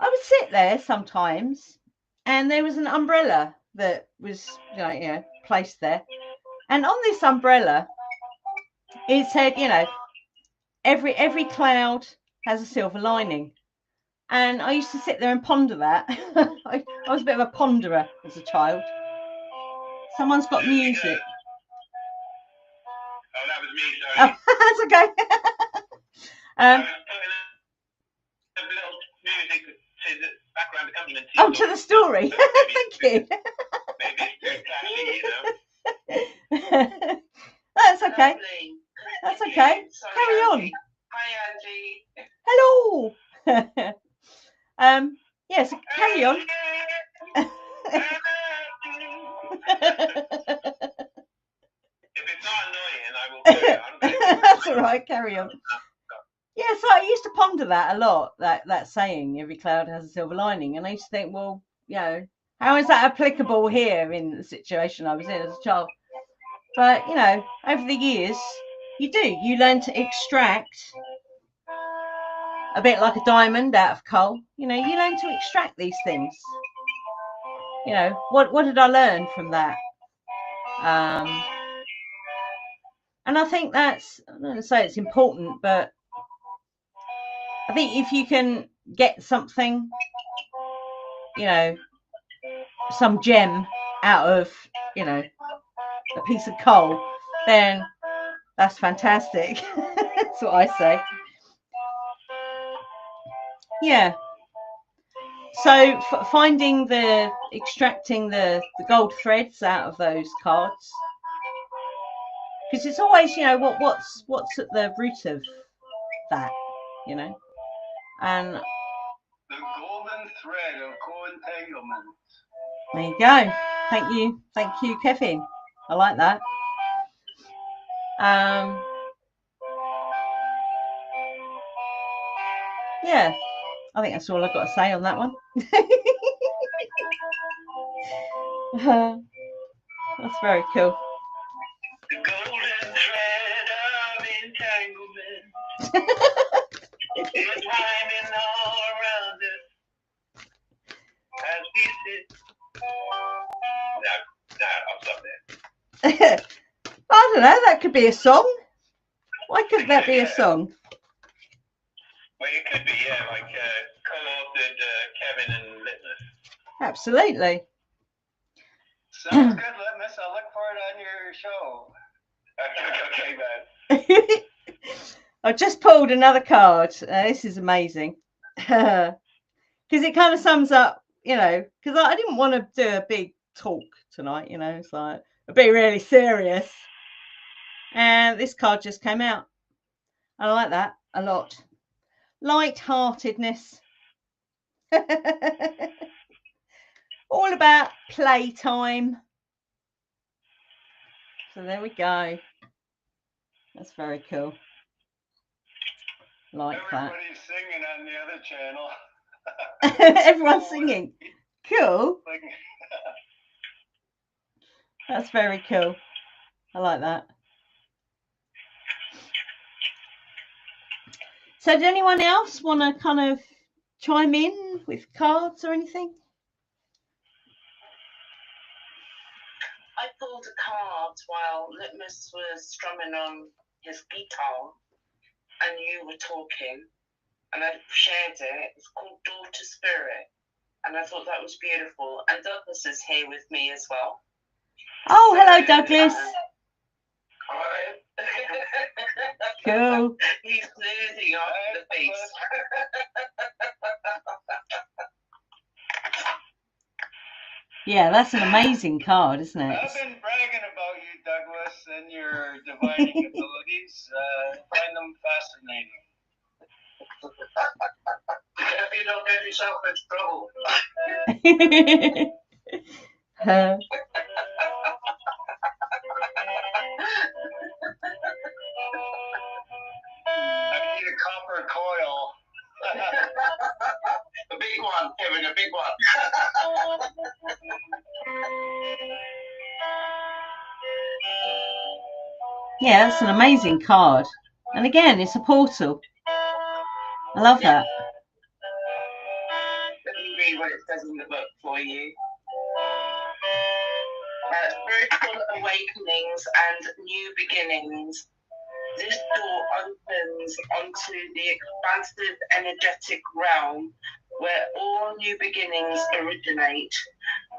would sit there sometimes, and there was an umbrella that was placed there, and on this umbrella it said, every cloud has a silver lining. And I used to sit there and ponder that. I was a bit of a ponderer as a child. Someone's got music. Oh, that was me, sorry. Oh, that's okay. I was putting a little music to the background accompaniment. To the story. Thank you. Maybe it's too flashy, That's okay. Lovely. That's okay. Sorry, Carry on. Andy. Hi, Andy. Hello. Yes, carry on. If it's not annoying, I will carry on. That's all right, carry on. Yeah, so I used to ponder that a lot, that saying, every cloud has a silver lining. And I used to think, well, how is that applicable here in the situation I was in as a child? But, over the years, you learn to extract, a bit like a diamond out of coal. You learn to extract these things. What did I learn from that? And I think that's, I'm not going to say it's important, but I think if you can get something, some gem out of, a piece of coal, then that's fantastic. That's what I say. Yeah. So extracting the gold threads out of those cards, because it's always, what's at the root of that, and The golden thread of co-entanglement. there you go. Thank you, Kevin. I like that. Yeah, I think that's all I've got to say on that one. That's very cool. The golden thread of entanglement is winding all around us as we sit. No, I'll stop there. I don't know, that could be a song. Why couldn't that be a song? Well, it could be, yeah, like co-authored Kevin and Litmus. Absolutely. Sounds good, Litmus. I'll look for it on your show. Okay, man. I just pulled another card. This is amazing. Because it kind of sums up, because I didn't want to do a big talk tonight, it's like a bit really serious. And this card just came out. I like that a lot. Light-heartedness. All about playtime. So there we go. That's very cool. Like Everybody's singing on the other channel. Everyone's singing. Cool. That's very cool. I like that. So did anyone else want to kind of chime in with cards or anything? I pulled a card while Litmus was strumming on his guitar and you were talking, and I shared it. It's called Daughter Spirit, and I thought that was beautiful. And Douglas is here with me as well. Oh, hello, Douglas. Hi. Cool. He's snoozing off the face. Yeah, that's an amazing card, isn't it? I've been bragging about you, Douglas, and your divining abilities. Find them fascinating. If you don't get yourself in trouble. I need a copper coil. A big one, Kevin, a big one. Yeah, that's an amazing card. And again, it's a portal. I love that. Let me read what it says in the book for you. Spiritual awakenings and new beginnings. This door opens onto the expansive energetic realm where all new beginnings originate.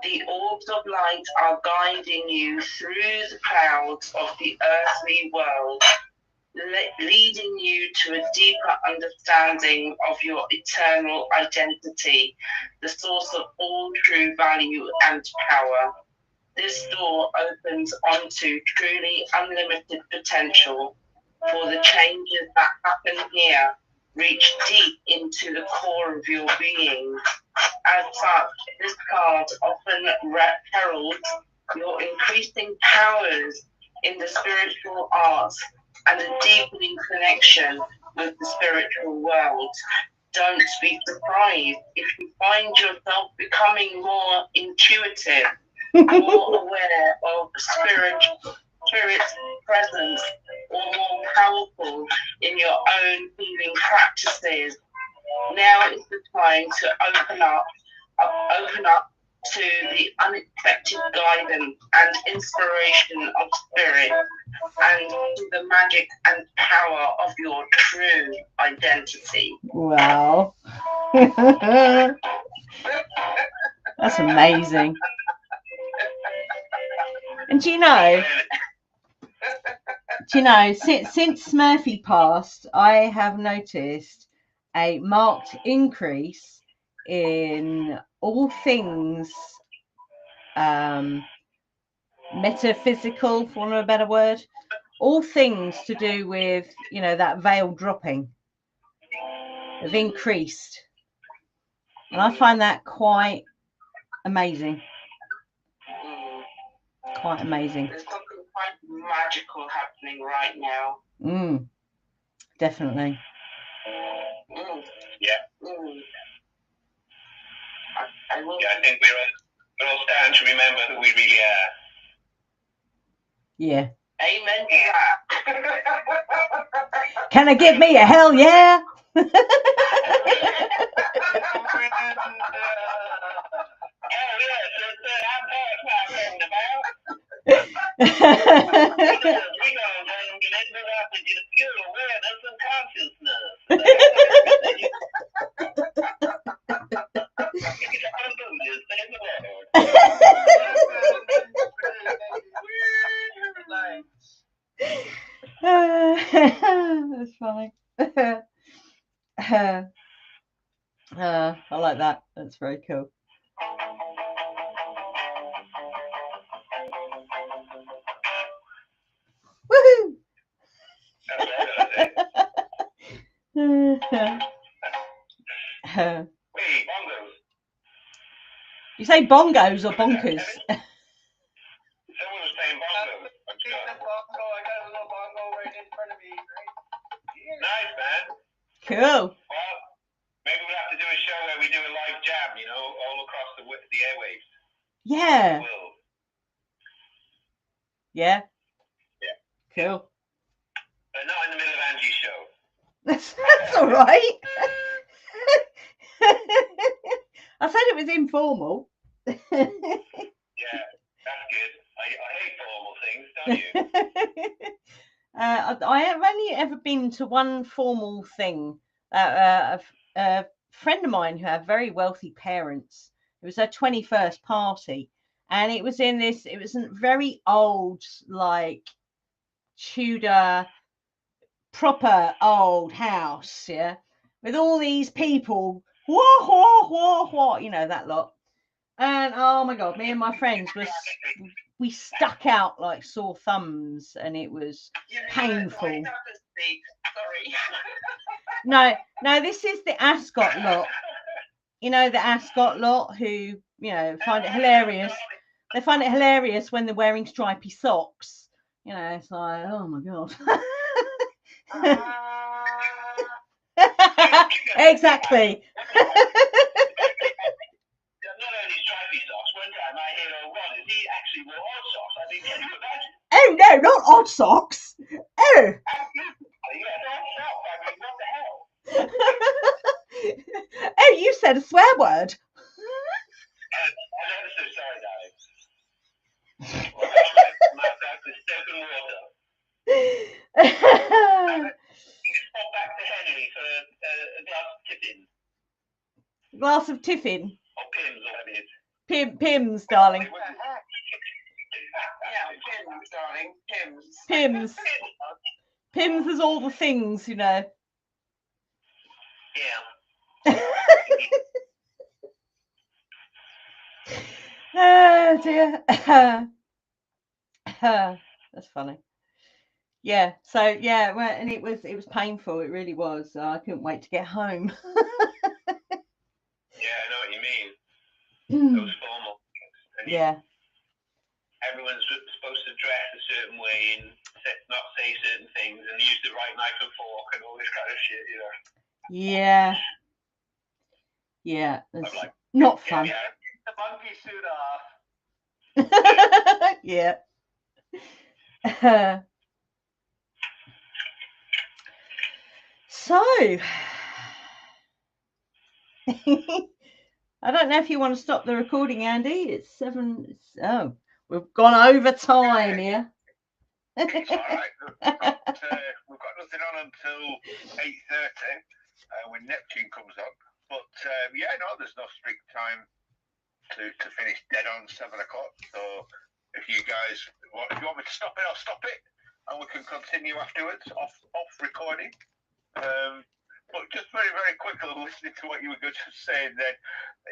The orbs of light are guiding you through the clouds of the earthly world, leading you to a deeper understanding of your eternal identity, the source of all true value and power. This door opens onto truly unlimited potential, for the changes that happen here reach deep into the core of your being. As such, this card often heralds your increasing powers in the spiritual arts and a deepening connection with the spiritual world. Don't be surprised if you find yourself becoming more intuitive, more aware of spirit's presence, or more powerful in your own healing practices. Now is the time to open up to the unexpected guidance and inspiration of spirit, and to the magic and power of your true identity. Wow. That's amazing. And do you know, since Smurfy passed, I have noticed a marked increase in all things metaphysical, for want of a better word, all things to do with, you know, that veil dropping have increased. And I find that quite amazing. Quite amazing. There's something quite magical happening right now. Definitely. Yeah. I think we're all starting to remember who we really are. Yeah. Amen to that. Can I get me a hell yeah? Hell yes, I'm past my ring about. We gonna let it out to get pure awareness and That's funny. I like that. That's very cool. Woohoo! Wait, bongos. You say bongos or bonkers? Someone was saying bongos. I got a little bongo right in front of me. Nice, man. Cool. Well, maybe we'll have to do a show where we do a live jam, you know, all across the airwaves. Yeah. The world. Yeah. Yeah. Cool. But not in the middle of Angie's show. That's all right. I said it was informal. Yeah, that's good. I hate formal things, don't you? I have only ever been to one formal thing. A friend of mine who had very wealthy parents. It was her 21st party, and it was in this. It was a very old, like Tudor, proper old house, yeah, with all these people. Whoa, whoa, whoa, whoa, you know, that lot. And oh my god, me and my friends we stuck out like sore thumbs, and it was painful. Sorry. No, this is the Ascot lot. You know, the Ascot lot who, you know, find it hilarious. They find it hilarious when they're wearing stripy socks. You know, it's like, oh my God. Exactly. Not only stripy socks, one time I hear Ron, he actually wore odd socks. I mean, can you imagine? Oh no, not odd socks. Oh. Yeah, odd socks. I mean, what the hell? Oh, you said a swear word. I'm ever so sorry, darling. Well, my back is soaking water. Pop back to Henry for a glass of tiffin. Glass of tiffin. Or Pims, or whatever it is. Pims, darling. Yeah, Pims, darling. Pims. Pims is all the things, you know. Yeah. Oh dear. That's funny. Yeah. So yeah, well, and it was painful. It really was. I couldn't wait to get home. Yeah, I know what you mean. Those formal things. And Yeah. everyone's supposed to dress a certain way and not say certain things and use the right knife and fork and all this kind of shit, you know. Yeah. Yeah. It's I'm like, not fun. Yeah. The monkey suit off. Yeah. So, I don't know if you want to stop the recording, Andy. It's 7. Oh, we've gone over time here. It's all right. We've got nothing on until 8:30 when Neptune comes on. But yeah, no, there's no strict time to finish dead on 7 o'clock. So if you guys want me to stop it, I'll stop it, and we can continue afterwards off recording. But just very, very quickly, listening to what you were just saying, then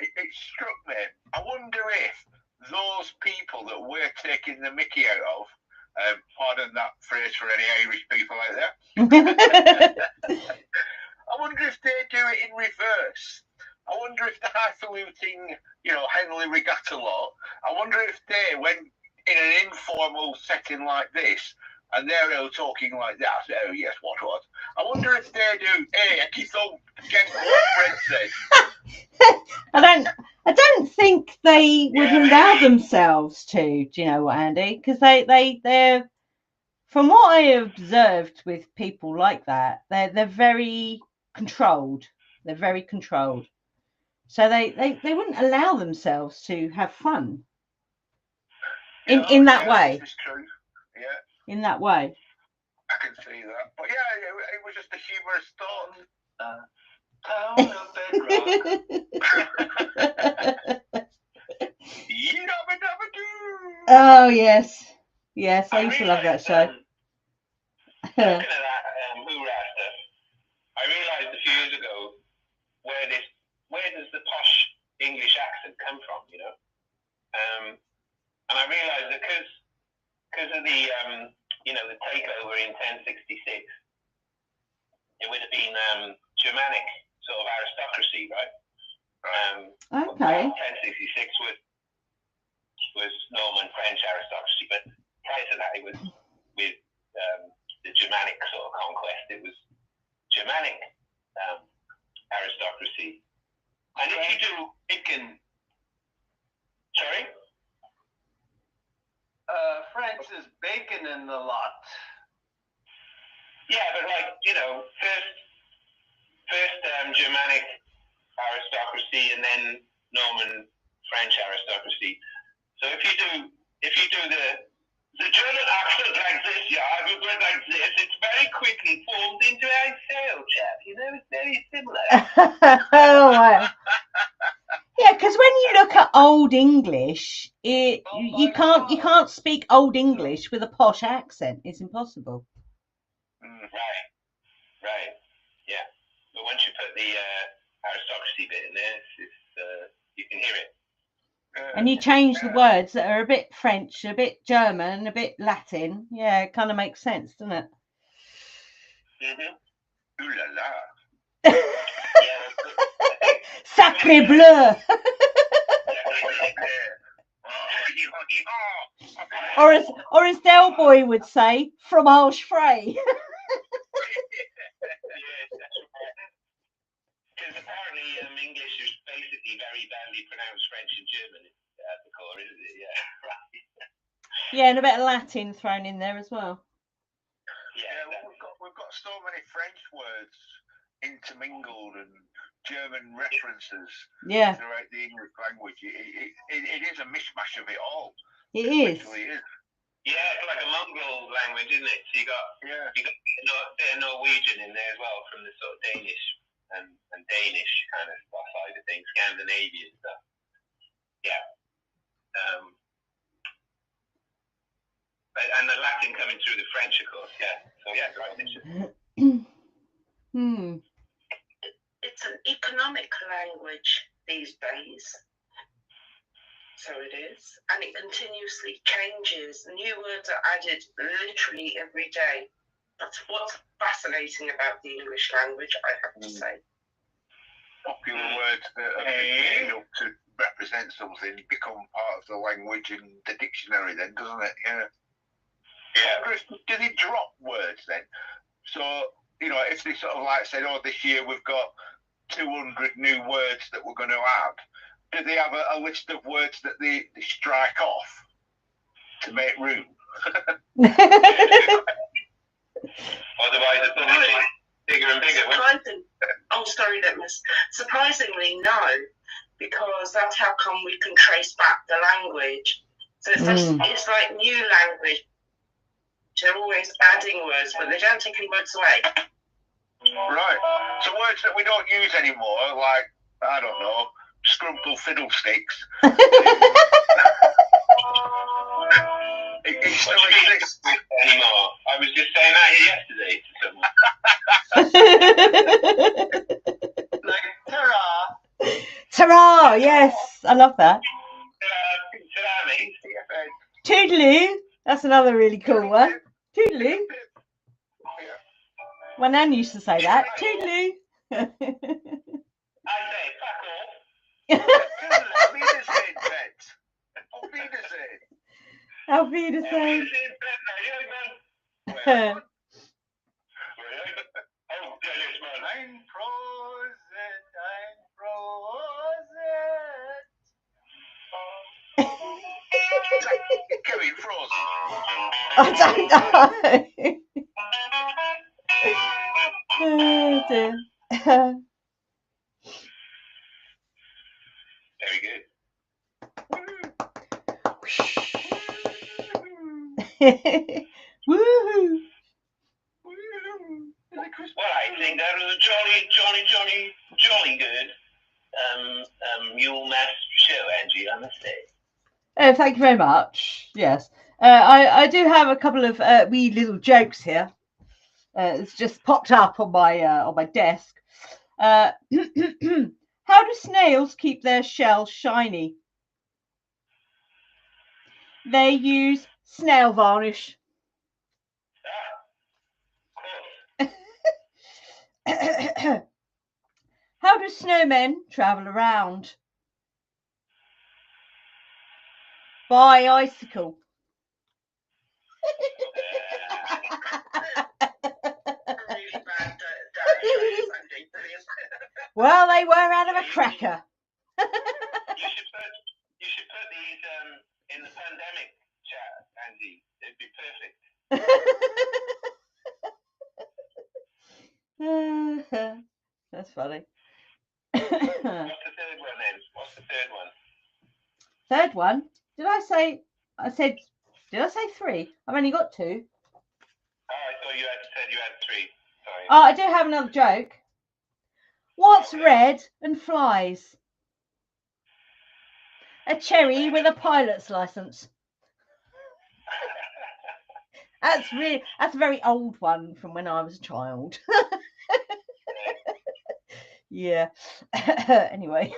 it struck me. I wonder if those people that we're taking the mickey out of, pardon that phrase for any Irish people out there, I wonder if they do it in reverse. I wonder if the highfalutin, Henley Regatta lot, I wonder if they, when in an informal setting like this, and they're all talking like that, oh yes, what? I wonder if they do, hey, a kiss on against what Fred says. I don't think they would allow themselves to, do you know what, Andy? Because they're, from what I observed with people like that, they're very controlled. They're very controlled. So they wouldn't allow themselves to have fun in that way. This is true. Yeah. In that way. I can see that. But yeah, it was just a humorous thought. Town of Bedrock. Oh yes. Yes, I used to love that show. Looking at that Hoorah stuff, I realised a few years ago where does the posh English accent come from, you know? And I realised that because of the the takeover in 1066, it would have been Germanic sort of aristocracy, right? Okay. 1066 was Norman French aristocracy, but prior to that, it was with the Germanic sort of conquest. It was Germanic aristocracy. And if you do, sorry? French is bacon in the lot. Yeah, but first Germanic aristocracy and then Norman French aristocracy. So if you do the German accent like this, I would word like this, it's very quickly formed into a sail chap. It's very similar. Oh wow. Yeah, because when you look at Old English, you can't speak Old English with a posh accent. It's impossible. Right. Yeah. But once you put the aristocracy bit in there, you can hear it. And you change the words that are a bit French, a bit German, a bit Latin. Yeah, it kind of makes sense, doesn't it? Ooh la la. Sacré bleu. Or as Del Boy would say, fromage frais. Because apparently English is basically very badly pronounced French and German at the core, isn't it? Yeah, right. Yeah, and a bit of Latin thrown in there as well. Yeah, we've got so many French words intermingled and German references throughout the English language. It is a mishmash of it all. It is. Yeah, it's like a mongrel language, isn't it? So you got a bit of Norwegian in there as well, from the sort of Danish and Danish kind of side of things, Scandinavian stuff. Yeah. And the Latin coming through the French, of course. Yeah. So yeah, right. It's an economic language these days. So it is, and it continuously changes. New words are added literally every day. That's what's fascinating about the English language, I have to say. Popular words that are made up to represent something become part of the language in the dictionary then, doesn't it? Yeah. Do they drop words then? So, you know, if they sort of like said, oh, this year we've got 200 new words that we're going to add, do they have a list of words that they strike off to make room? Otherwise, it's bigger and bigger. Oh, sorry, Litmus. Surprisingly, no, because that's how come we can trace back the language. So it's like new language. They're always adding words, but they don't take any words away. Right. So words that we don't use anymore, like, I don't know, scrumple fiddlesticks. It still exists anymore. I was just saying that here yesterday to someone. Like ta-ra. Ta-ra, yes. I love that. Ta-ra means Toodaloo. That's another really cool one. Toodaloo. My nan used to say that. Toodaloo. I say fuck off. Auf Wiedersehen. I don't know. Oh dear. Very good. Woohoo! Well, I think that was a jolly good Yulemass show, Angie, I must say. Thank you very much. Yes. I do have a couple of wee little jokes here. It's just popped up on my desk. How do snails keep their shells shiny? They use snail varnish. How do snowmen travel around? By icicle. Well, they were out of a cracker. You should put these in the pandemic chat, Andy. It'd be perfect. That's funny. What's the third one then? What's the third one? Third one? Did I say three? I've only got two. Oh, I thought you said you had three. Sorry. Oh, I do have another joke. What's red and flies? A cherry with a pilot's license. That's a very old one from when I was a child. Yeah. Anyway.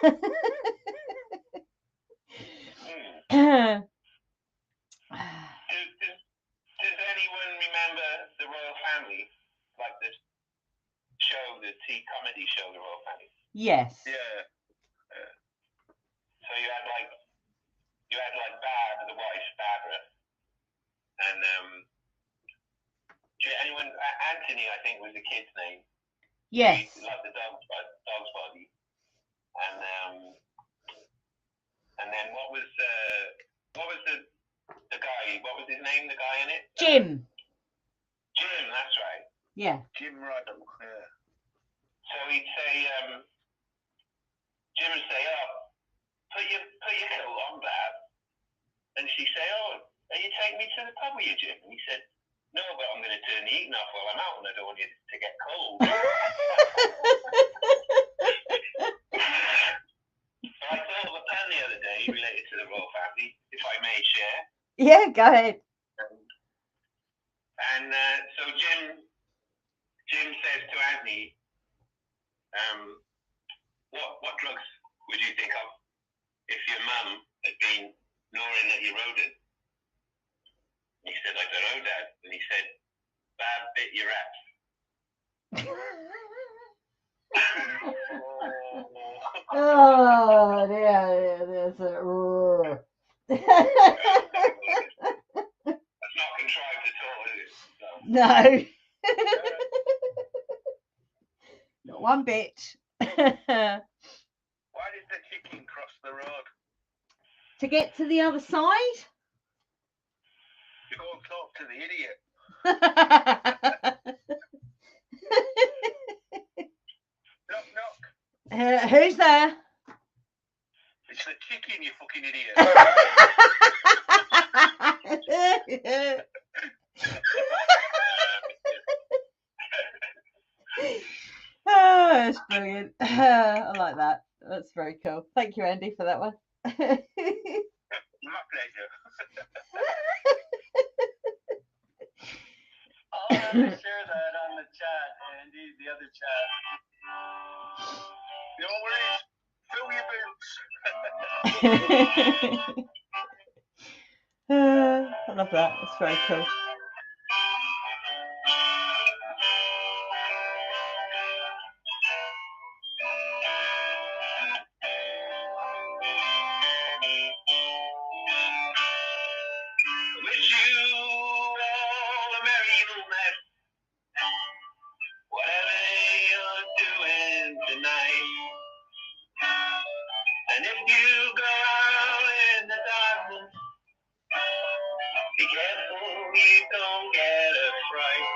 Does anyone remember the royal family, like the show, the comedy show, the royal family? Yes. Yeah. So you had like the wife, Barbara, and anyone? Anthony, I think, was the kid's name. Yes. Like the dog's body, and then what was the guy? What was his name? The guy in it? Jim. Jim, that's right. Yeah. Jim Riddle. Yeah. So he'd say, Jim would say, "Oh, put your coat on, Bab," and she'd say, "Oh, are you taking me to the pub with you, Jim?" And he said, "No, but I'm going to turn the heating off while I'm out, and I don't want you to get cold." So I thought of a pun the other day related to the royal family, if I may share. Yeah, go ahead. And so Jim says to Anthony, what drugs would you think of if your mum had been gnawing at your rodent? And he said, "I don't know, Dad." And he said, "Bab bit your ass." Oh, yeah, there's a. That's not contrived at all, is it? No. Not one bit. Why did the chicken cross the road? To get to the other side? To go and talk to the idiot. Knock, knock. Who's there? It's the chicken, you fucking idiot. Oh, that's brilliant. I like that. That's very cool. Thank you, Andy, for that one. My pleasure. I'll have to share that on the chat, Andy, the other chat. No worries. Fill your boots. I love that. It's very cool. Wish you all a merry Yulemass, whatever you're doing tonight. And if you go out in the darkness, be careful you don't get a fright.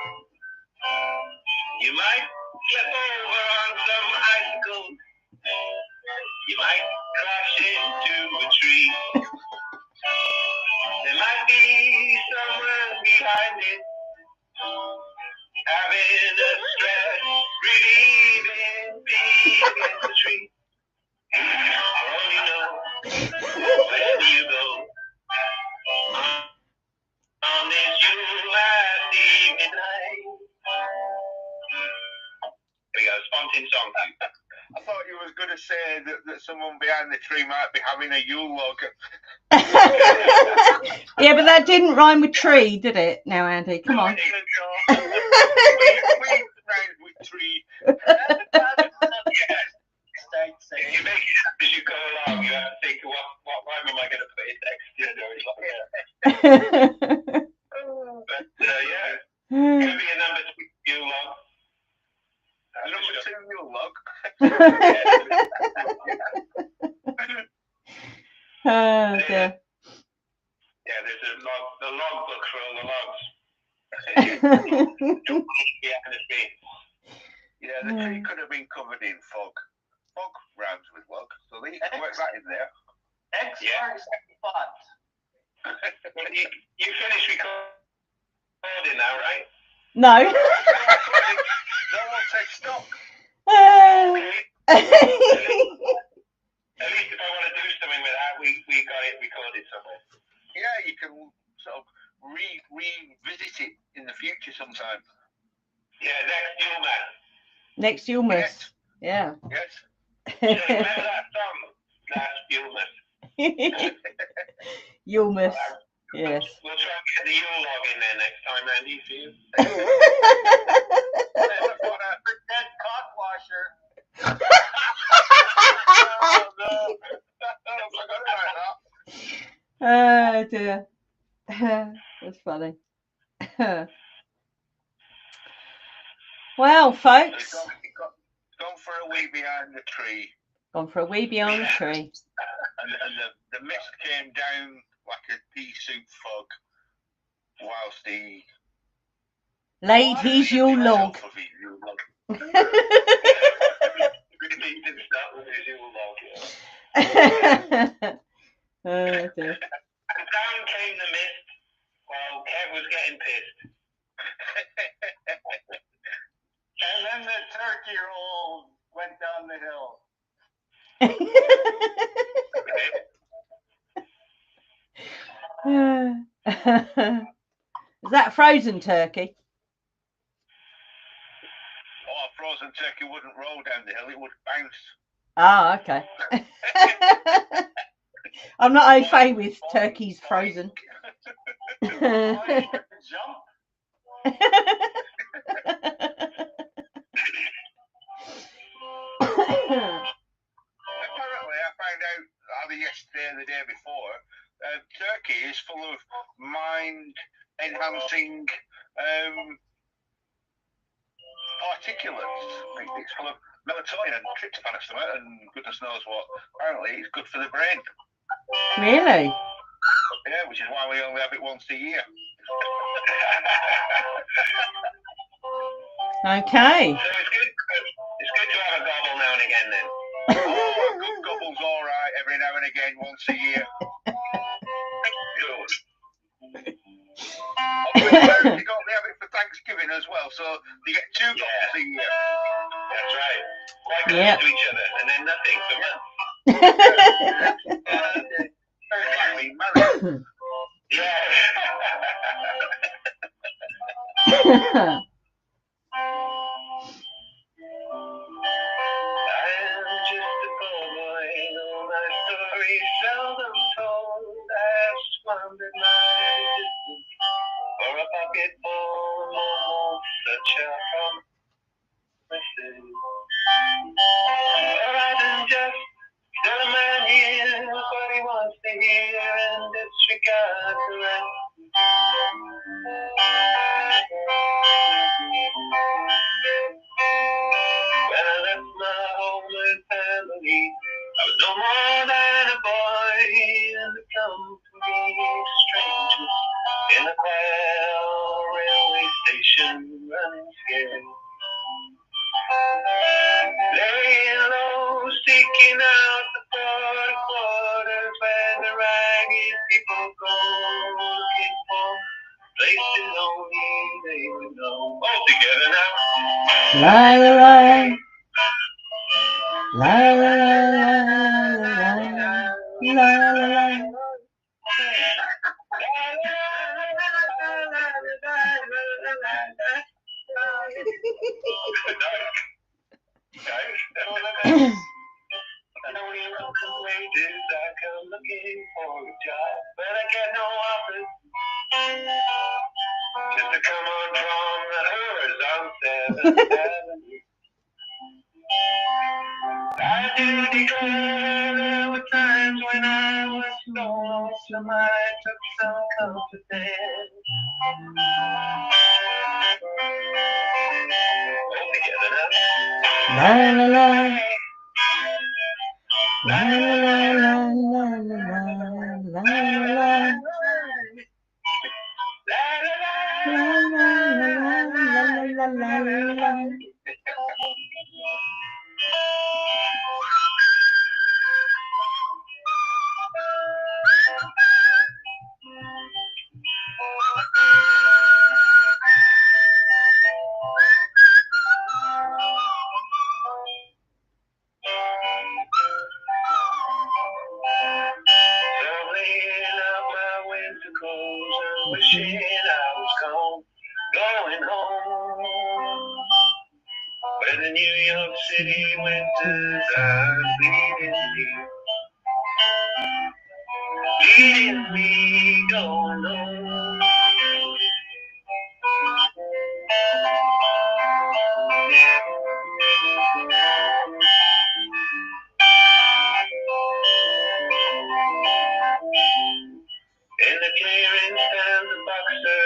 You might slip over on some icicles. You might crash into a tree. There might be someone behind it, having a stress relieving peek at the tree. For all you know, wherever you go, on this Yulemass evening night. Here we go, spontaneous song. I thought you was going to say that someone behind the tree might be having a Yule log. Yeah, but that didn't rhyme with tree, did it? Now, Andy, come on. We rhymed with tree. If you make it up as you go along, you have to think, what rhyme am I going to put in next? You know, but yeah, could be a number 2 Yule log. Number 2 Yule log. Oh, dear. Yeah, there's the log book for all the logs. Yeah, the tree could have been covered in fog. Fog rhymes with log, so they work that in there. X marks the spot. You finished recording now, right? No. No one said stop. Okay. At least if I want to do something with that, we got it recorded somewhere. Yeah, you can sort of revisit it in the future sometime. Yeah, next Yulemass. Next Yulemass. Yeah. Yes. So remember that song, Last Yulemass? Yulemass. Yes. We'll try and get the Yule log in there next time, Andy, for you. The dead cock washer. Oh dear. That's funny. Well, folks. Gone for a wee behind the tree. Gone for a wee behind the tree. And the mist came down like a pea soup fog whilst he laid his Yule log. Oh dear. And down came the mist while Kev was getting pissed. And then the turkey roll went down the hill. Is that frozen turkey? Oh, a frozen turkey wouldn't roll down the hill, it would bounce. Ah, okay. I'm not au fait with turkeys frozen. Jump. Apparently, I found out either yesterday or the day before, turkey is full of mind-enhancing particulates. It's full of melatonin and tryptophan or something, and goodness knows what. Apparently, it's good for the brain. Really? Yeah, which is why we only have it once a year. Okay. So it's good to have a gobble now and again then. Oh, a good gobble's all right every now and again, once a year. Good. They have it for Thanksgiving as well, so they get 2 gobbles a year. That's right. Quite close Yep. to each other, and then nothing for Like being married. Yeah. I'm just a poor boy, though my story's seldom told. I've squandered my existence for a pocket full of such a promises. Horizon just still a man hears what he wants to hear and disregard the rest. When I left my home and family, I was no more than a boy in the company of strangers in a quiet railway station running scared. Laying low, seeking out the quarters where the ragged people go, looking for places only they would know. All together now. La la la. La la la la la la la. Places I come looking for a job, but I get no offers. Just to come on from the hers on 7th Avenue. I do declare there were times when I was so lonesome I took some comfort there. All together now. La la la. La la la la la la la la. La la la la. Wishing I was gone, going home, where the New York City winters are bleeding me. leaving me go alone. In the clearing stands a boxer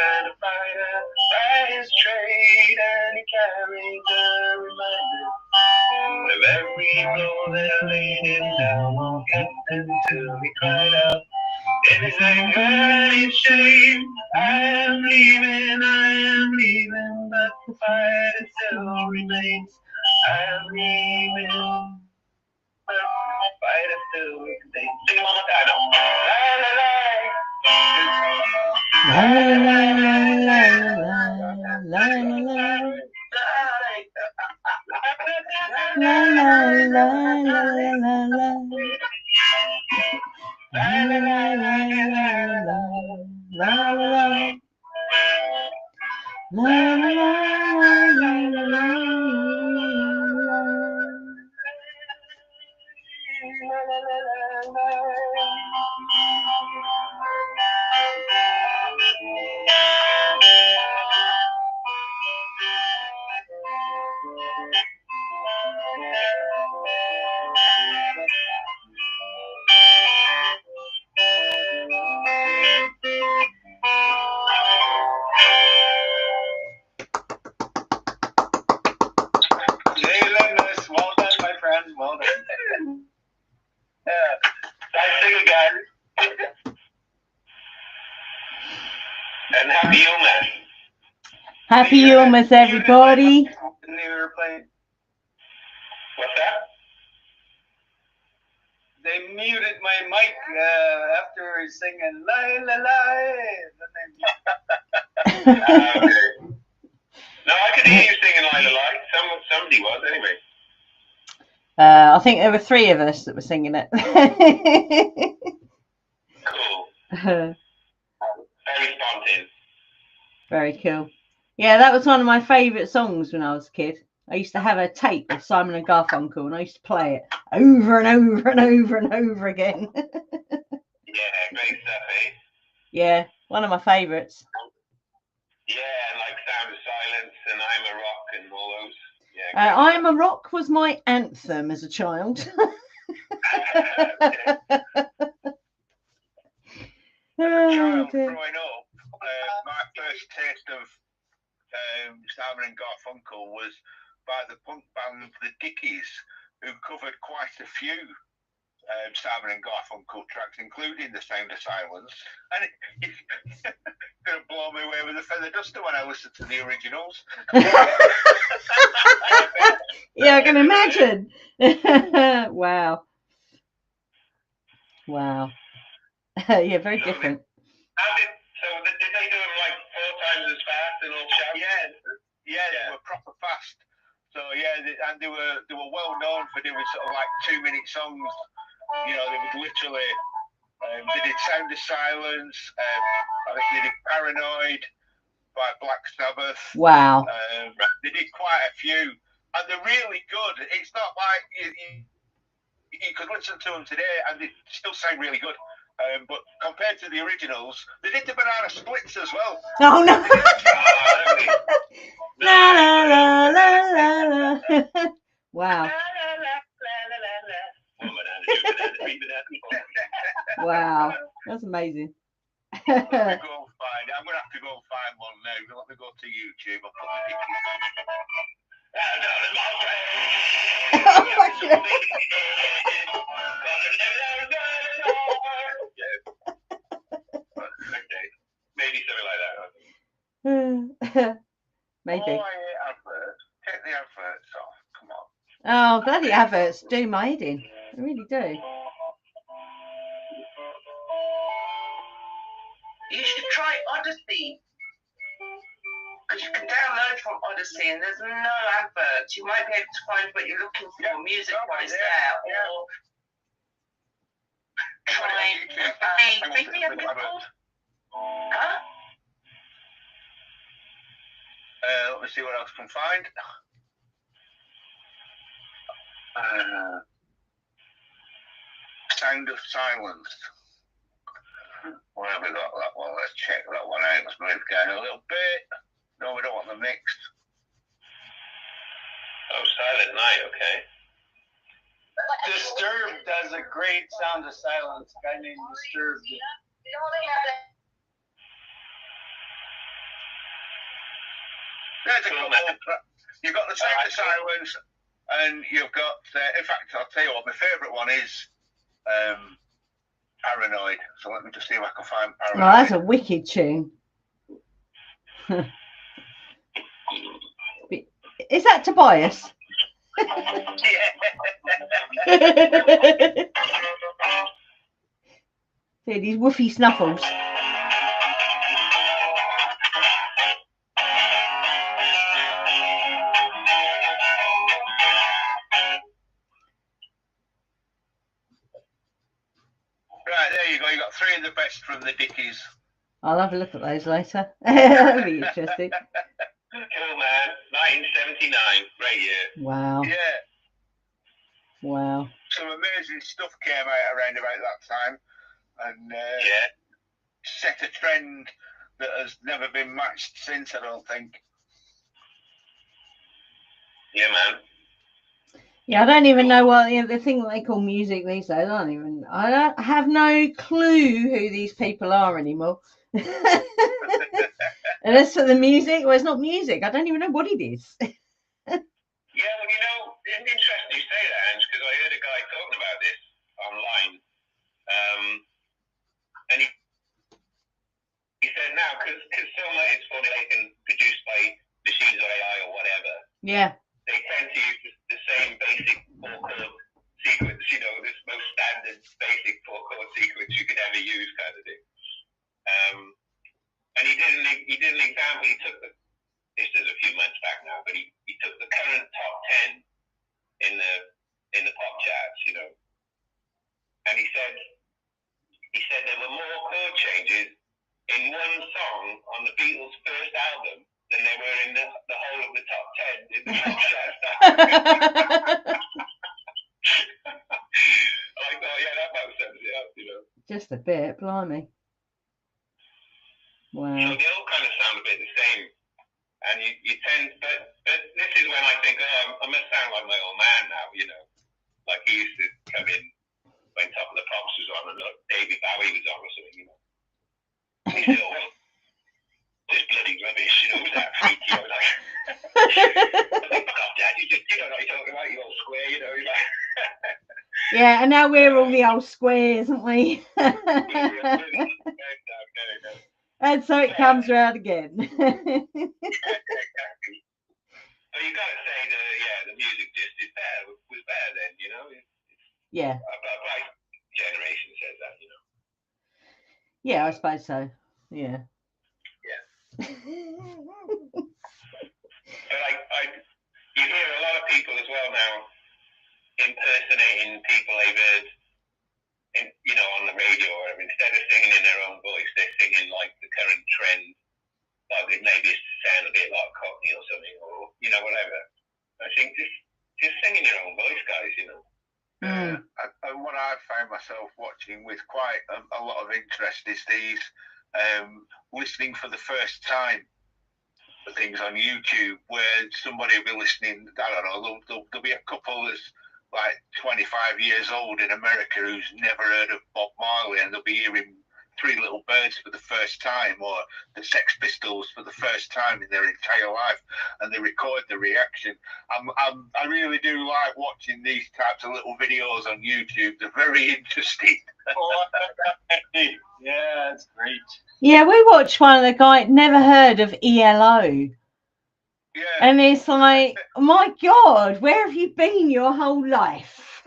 and a fighter by his trade, and he carries a reminder of every blow that laid him down, won't get until he cried out in his anger and his shame, I am leaving, but the fight still remains. I am leaving, but the fight still remains. Sing it one more time now. La la la la la la la la la la. La la la la la la la la la Yulemass, well done, my friend. Well done. Nice thing again. And happy Yulemass. Happy Yulemass, everybody. They were playing. What's that? They muted my mic after we were singing la la la. Okay. No, I could hear you singing "La La La." Somebody was anyway. I think there were 3 of us that were singing it. Cool. Very spontaneous. Very cool. Yeah, that was one of my favourite songs when I was a kid. I used to have a tape of Simon and Garfunkel, and I used to play it over and over and over and over again. Yeah, great stuff, eh? Yeah, one of my favourites. Yeah, and like Sound of Silence and I'm a Rock and all those. Yeah. I'm a Rock was my anthem as a child. Child growing up, my first taste of Simon and Garfunkel was by the punk band The Dickies, who covered quite a few Simon and Garfunkel tracks, including The Sound of Silence. And it gonna blow me away with a feather duster when I listened to the originals. Yeah, I can imagine. Wow. Wow. Yeah, very different. Did they do them like 4 times as fast and all shout? Yeah, they were proper fast. So yeah, they were well known for doing sort of like 2-minute songs. You know, they would literally they did Sound of Silence. I think they did Paranoid by Black Sabbath. Wow. They did quite a few, and they're really good. It's not like you could listen to them today and they still sound really good. But compared to the originals, they did the Banana Splits as well. Oh no! La la la la la. Wow. Wow, that's amazing. I'm gonna have to go and find one now. Let me go to YouTube. I'll put the Dickies on. Oh my God. Okay, maybe something like that. Maybe. Oh, I hate adverts. Take the adverts off. Come on. Oh, bloody adverts do my head in. They really do. You should try Odyssey. Because you can download from Odyssey and there's no adverts. You might be able to find what you're looking for music-wise there. Or try maybe a bit called. Huh? Let me see what else I can find. Sound of Silence. Where have we got that one? Let's check that one out. Let's move down a little bit. No, we don't want them mixed. Oh, Silent Night, okay. Disturbed does a great Sound of Silence. A guy named Disturbed. There's a couple. You've got the Sound of Silence, and you've got. In fact, I'll tell you what. My favourite one is Paranoid. So let me just see if I can find Paranoid. Oh, that's a wicked tune. Is that Tobias? See these woofy snuffles. Right, there you go. You got 3 of the best from the Dickies. I'll have a look at those later. That'll be interesting. Cool, man. 1979. Great year. Wow. Yeah. Wow. Some amazing stuff came out around about that time, and set a trend that has never been matched since, I don't think. Yeah, man. Yeah, I don't even know what the thing that they call music these days. I don't have no clue who these people are anymore. And as for the music, well, it's not music. I don't even know what it is. Yeah, well, you know, it's interesting you say that, Ange, because I heard a guy talking about this online. And he said now, because so much it's funny, they can produced by machines or AI or whatever. Yeah. They tend to use the same basic 4-chord sequence, you know, this most standard basic 4-chord sequence you could ever use, kind of thing. And he did an example. He took this is a few months back now, but he took the current top 10 in the pop charts, you know, and he said there were more chord changes in one song on the Beatles' first album than there were in the whole of the top 10 in the pop charts. I thought, yeah, that about sums it up, you know. Just a bit, blimey. Wow. So they all kind of sound a bit the same. And you tend, but this is when I think, oh, I must sound like my old man now, you know. Like he used to come in when Top of the Pops was on and David Bowie was on or something, you know. And he said, oh, well, this bloody rubbish, you know, was that freaky? I was like, fuck off, Dad, you know, like talking about your old square, you know, you're like. Yeah, and now we're all the old squares, aren't we? And so it comes round again. Exactly. But you got to say the music just was better then, you know. Yeah. My generation says that, you know. Yeah, I suppose so. Yeah. Yeah. But you hear a lot of people as well now impersonating people they've heard, you know, on the radio, or instead of singing in their own voice, they're singing like the current trend, like it maybe sound a bit like Cockney or something, or you know, whatever. I think just sing in your own voice, guys, you know. And what I've found myself watching with quite a lot of interest is these listening for the first time for things on YouTube, where somebody will be listening, I don't know, there'll be a couple that's like 25 years old in America who's never heard of Bob Marley, and they'll be hearing Three Little Birds for the first time, or the Sex Pistols for the first time in their entire life, and they record the reaction. I really do like watching these types of little videos on YouTube. They're very interesting. Yeah, it's great. Yeah, we watched one of the guy never heard of ELO. Yeah. And it's like, oh my God, where have you been your whole life?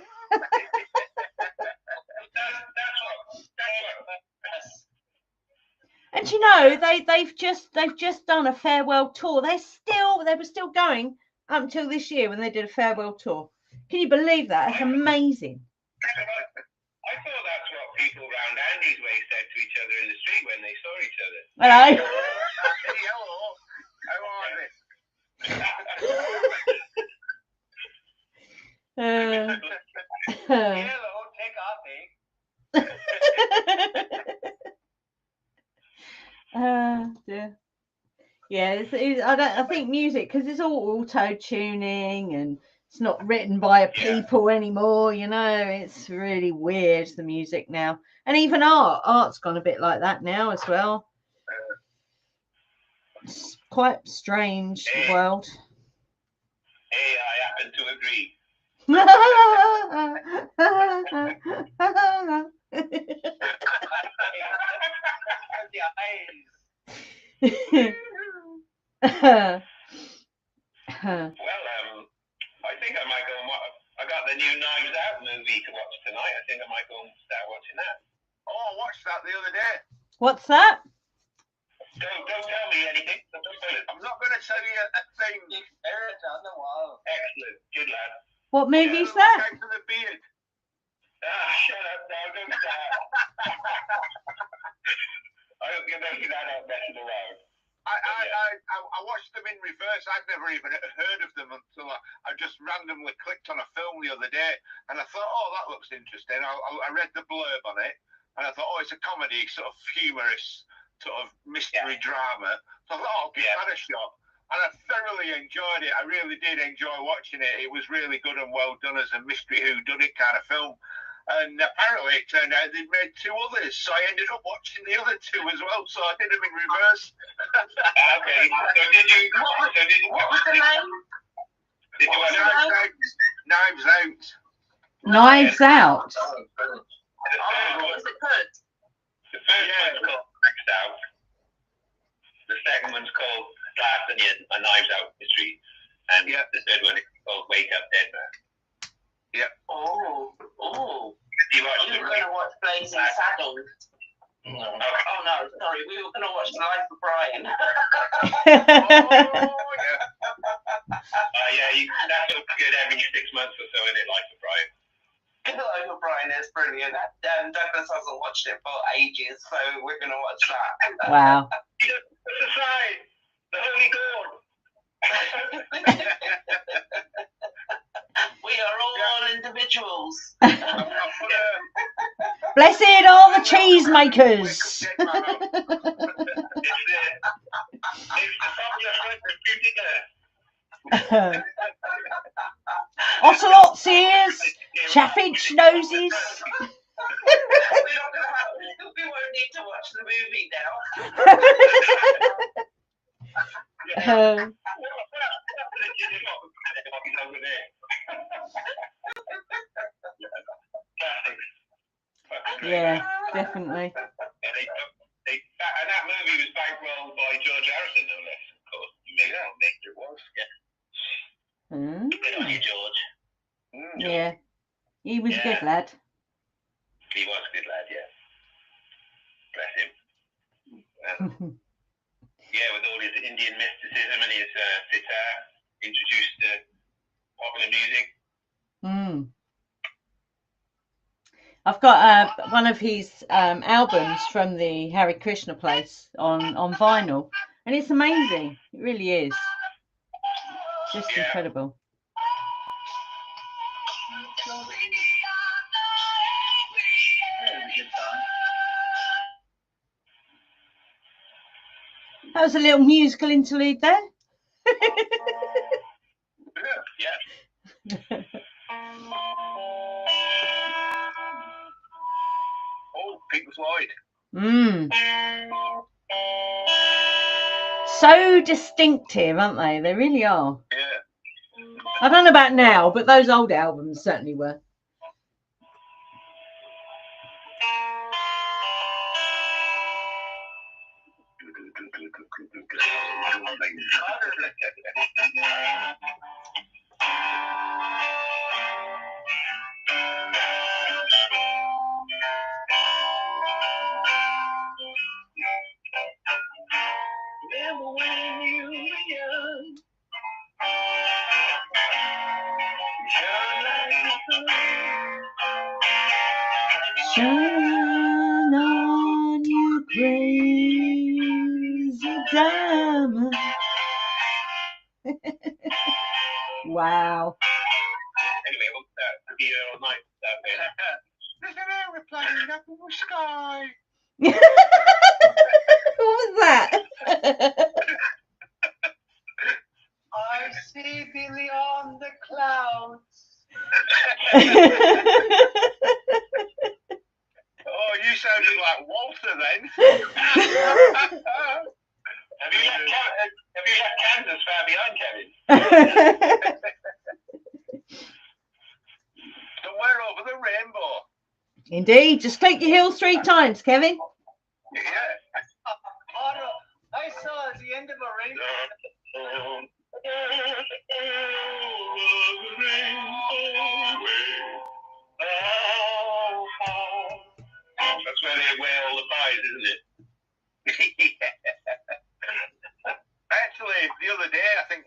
And you know, they've just done a farewell tour. They were still going up until this year when they did a farewell tour. Can you believe that? It's amazing. I thought that's what people around Andy's way said to each other in the street when they saw each other. Hello. Hey, hello. How are they? Hello, take off, eh? Dear. Yeah, I think music, because it's all auto tuning and it's not written by a people anymore. You know, it's really weird, the music now, and even art's gone a bit like that now as well. It's quite strange, the world. Hey, I happen to agree. Well, I think I might go and watch. I got the new Knives Out movie to watch tonight. I think I might go and start watching that. Oh, I watched that the other day. What's that? Don't tell me anything. Don't tell it. I'm not going to tell you a thing. Excellent. Good lad. What movie's that? Out for the beard. Shut up. No, don't start. I hope you're making that out messing around. I watched them in reverse. I'd never even heard of them until I just randomly clicked on a film the other day, and I thought, oh, that looks interesting. I read the blurb on it, and I thought, oh, it's a comedy, sort of humorous, sort of mystery drama. So I thought, oh, I'll give that a shot. And I thoroughly enjoyed it. I really did enjoy watching it. It was really good and well done as a mystery whodunit kind of film. And apparently it turned out they'd made 2 others, so I ended up watching the other 2 as well. So I did them in reverse. Okay. So What was the name? Did you watch Knives Out. Knives Out. Was it good? The first one's called Knives Out. The second one's called Glass Onion, a Knives Out mystery. And the third one is called Wake Up Dead Man. Yeah. Oh. You watched We were going to watch Blazing Saddles. Okay. Oh no, sorry. We were going to watch Life of Brian. That's good every 6 months or so, in it, Life of Brian. Life of Brian is brilliant. Douglas hasn't watched it for ages, so we're going to watch that. Wow. What's the sign? The Holy God. We are all individuals. Blessed all the cheesemakers. It's the popular front of Jupiter. Ocelot's ears, chaffinch noses. We won't need to watch the movie now. Yeah, definitely. And that movie was bankrolled by George Harrison, no less. Of course, you made it was. Good on you, George. Yeah, he was a good lad. He was a good lad, yeah. Bless him. With all his Indian mysticism and his sitar, introduced to popular music. I've got one of his albums from the Hare Krishna place on vinyl, and it's amazing. It really is. Just incredible. That was a little musical interlude there. Oh, Pink Floyd. So distinctive, aren't they? They really are. Yeah. I don't know about now, but those old albums certainly were. Shine on, you crazy diamond. Wow. Anyway, we'll be here all night. There's an aeroplane up in the sky. was that? I see beyond the clouds. Oh, you sounded like Walter then. Have you left Kansas far behind, Kevin? Somewhere over the rainbow. Indeed. Just take your heels 3 times, Kevin. Yeah. I saw the end of a rainbow. That's where they wear all the pies, isn't it? Yeah. Actually, the other day, I think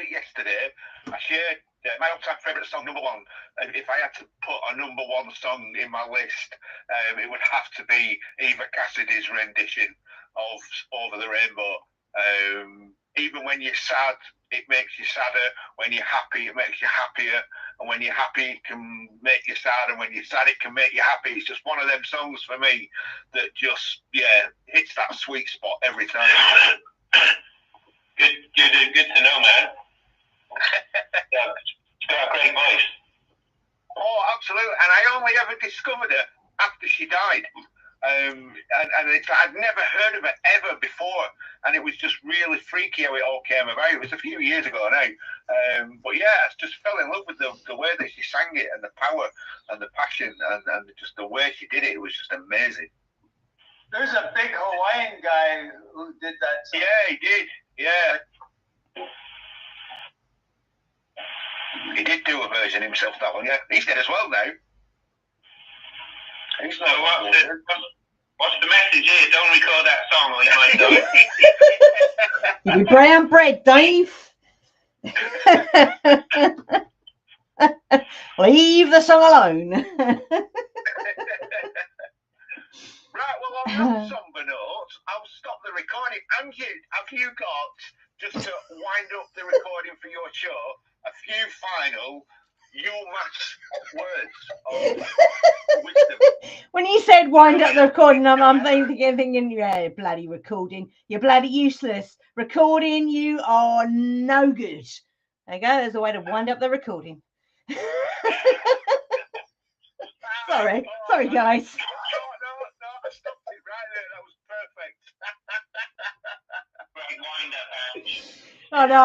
yesterday, I shared my all-time favourite song, number 1. And if I had to put a number 1 song in my list, it would have to be Eva Cassidy's rendition of Over the Rainbow. Even when you're sad, it makes you sadder. When you're happy, it makes you happier. And when you're happy, it can make you sad. And when you're sad, it can make you happy. It's just one of them songs for me that just, hits that sweet spot every time. Good to know, man. She's got a great voice. Oh, absolutely. And I only ever discovered her after she died. And I'd never heard of it ever before, and it was just really freaky how it all came about. It was a few years ago now, but yeah, I just fell in love with the way that she sang it, and the power and the passion, and just the way she did it. It was just amazing. There's a big Hawaiian guy who did that song. Yeah, he did. Yeah, he did do a version himself. That one, yeah, he's dead as well now. So what's the message here? Don't record that song or you might die. You be brown bread, Dave. Leave the song alone. Right, well, on that somber note, I'll stop the recording. And have you got, just to wind up the recording for your show, a few final Yulemass words of wisdom? When you said wind up the recording, I'm thinking, yeah, bloody recording. You're bloody useless. Recording, you are no good. There you go. There's a way to wind up the recording. Sorry, guys. No, I stopped it right there. That was perfect. Right, wind up, Ange. Oh no.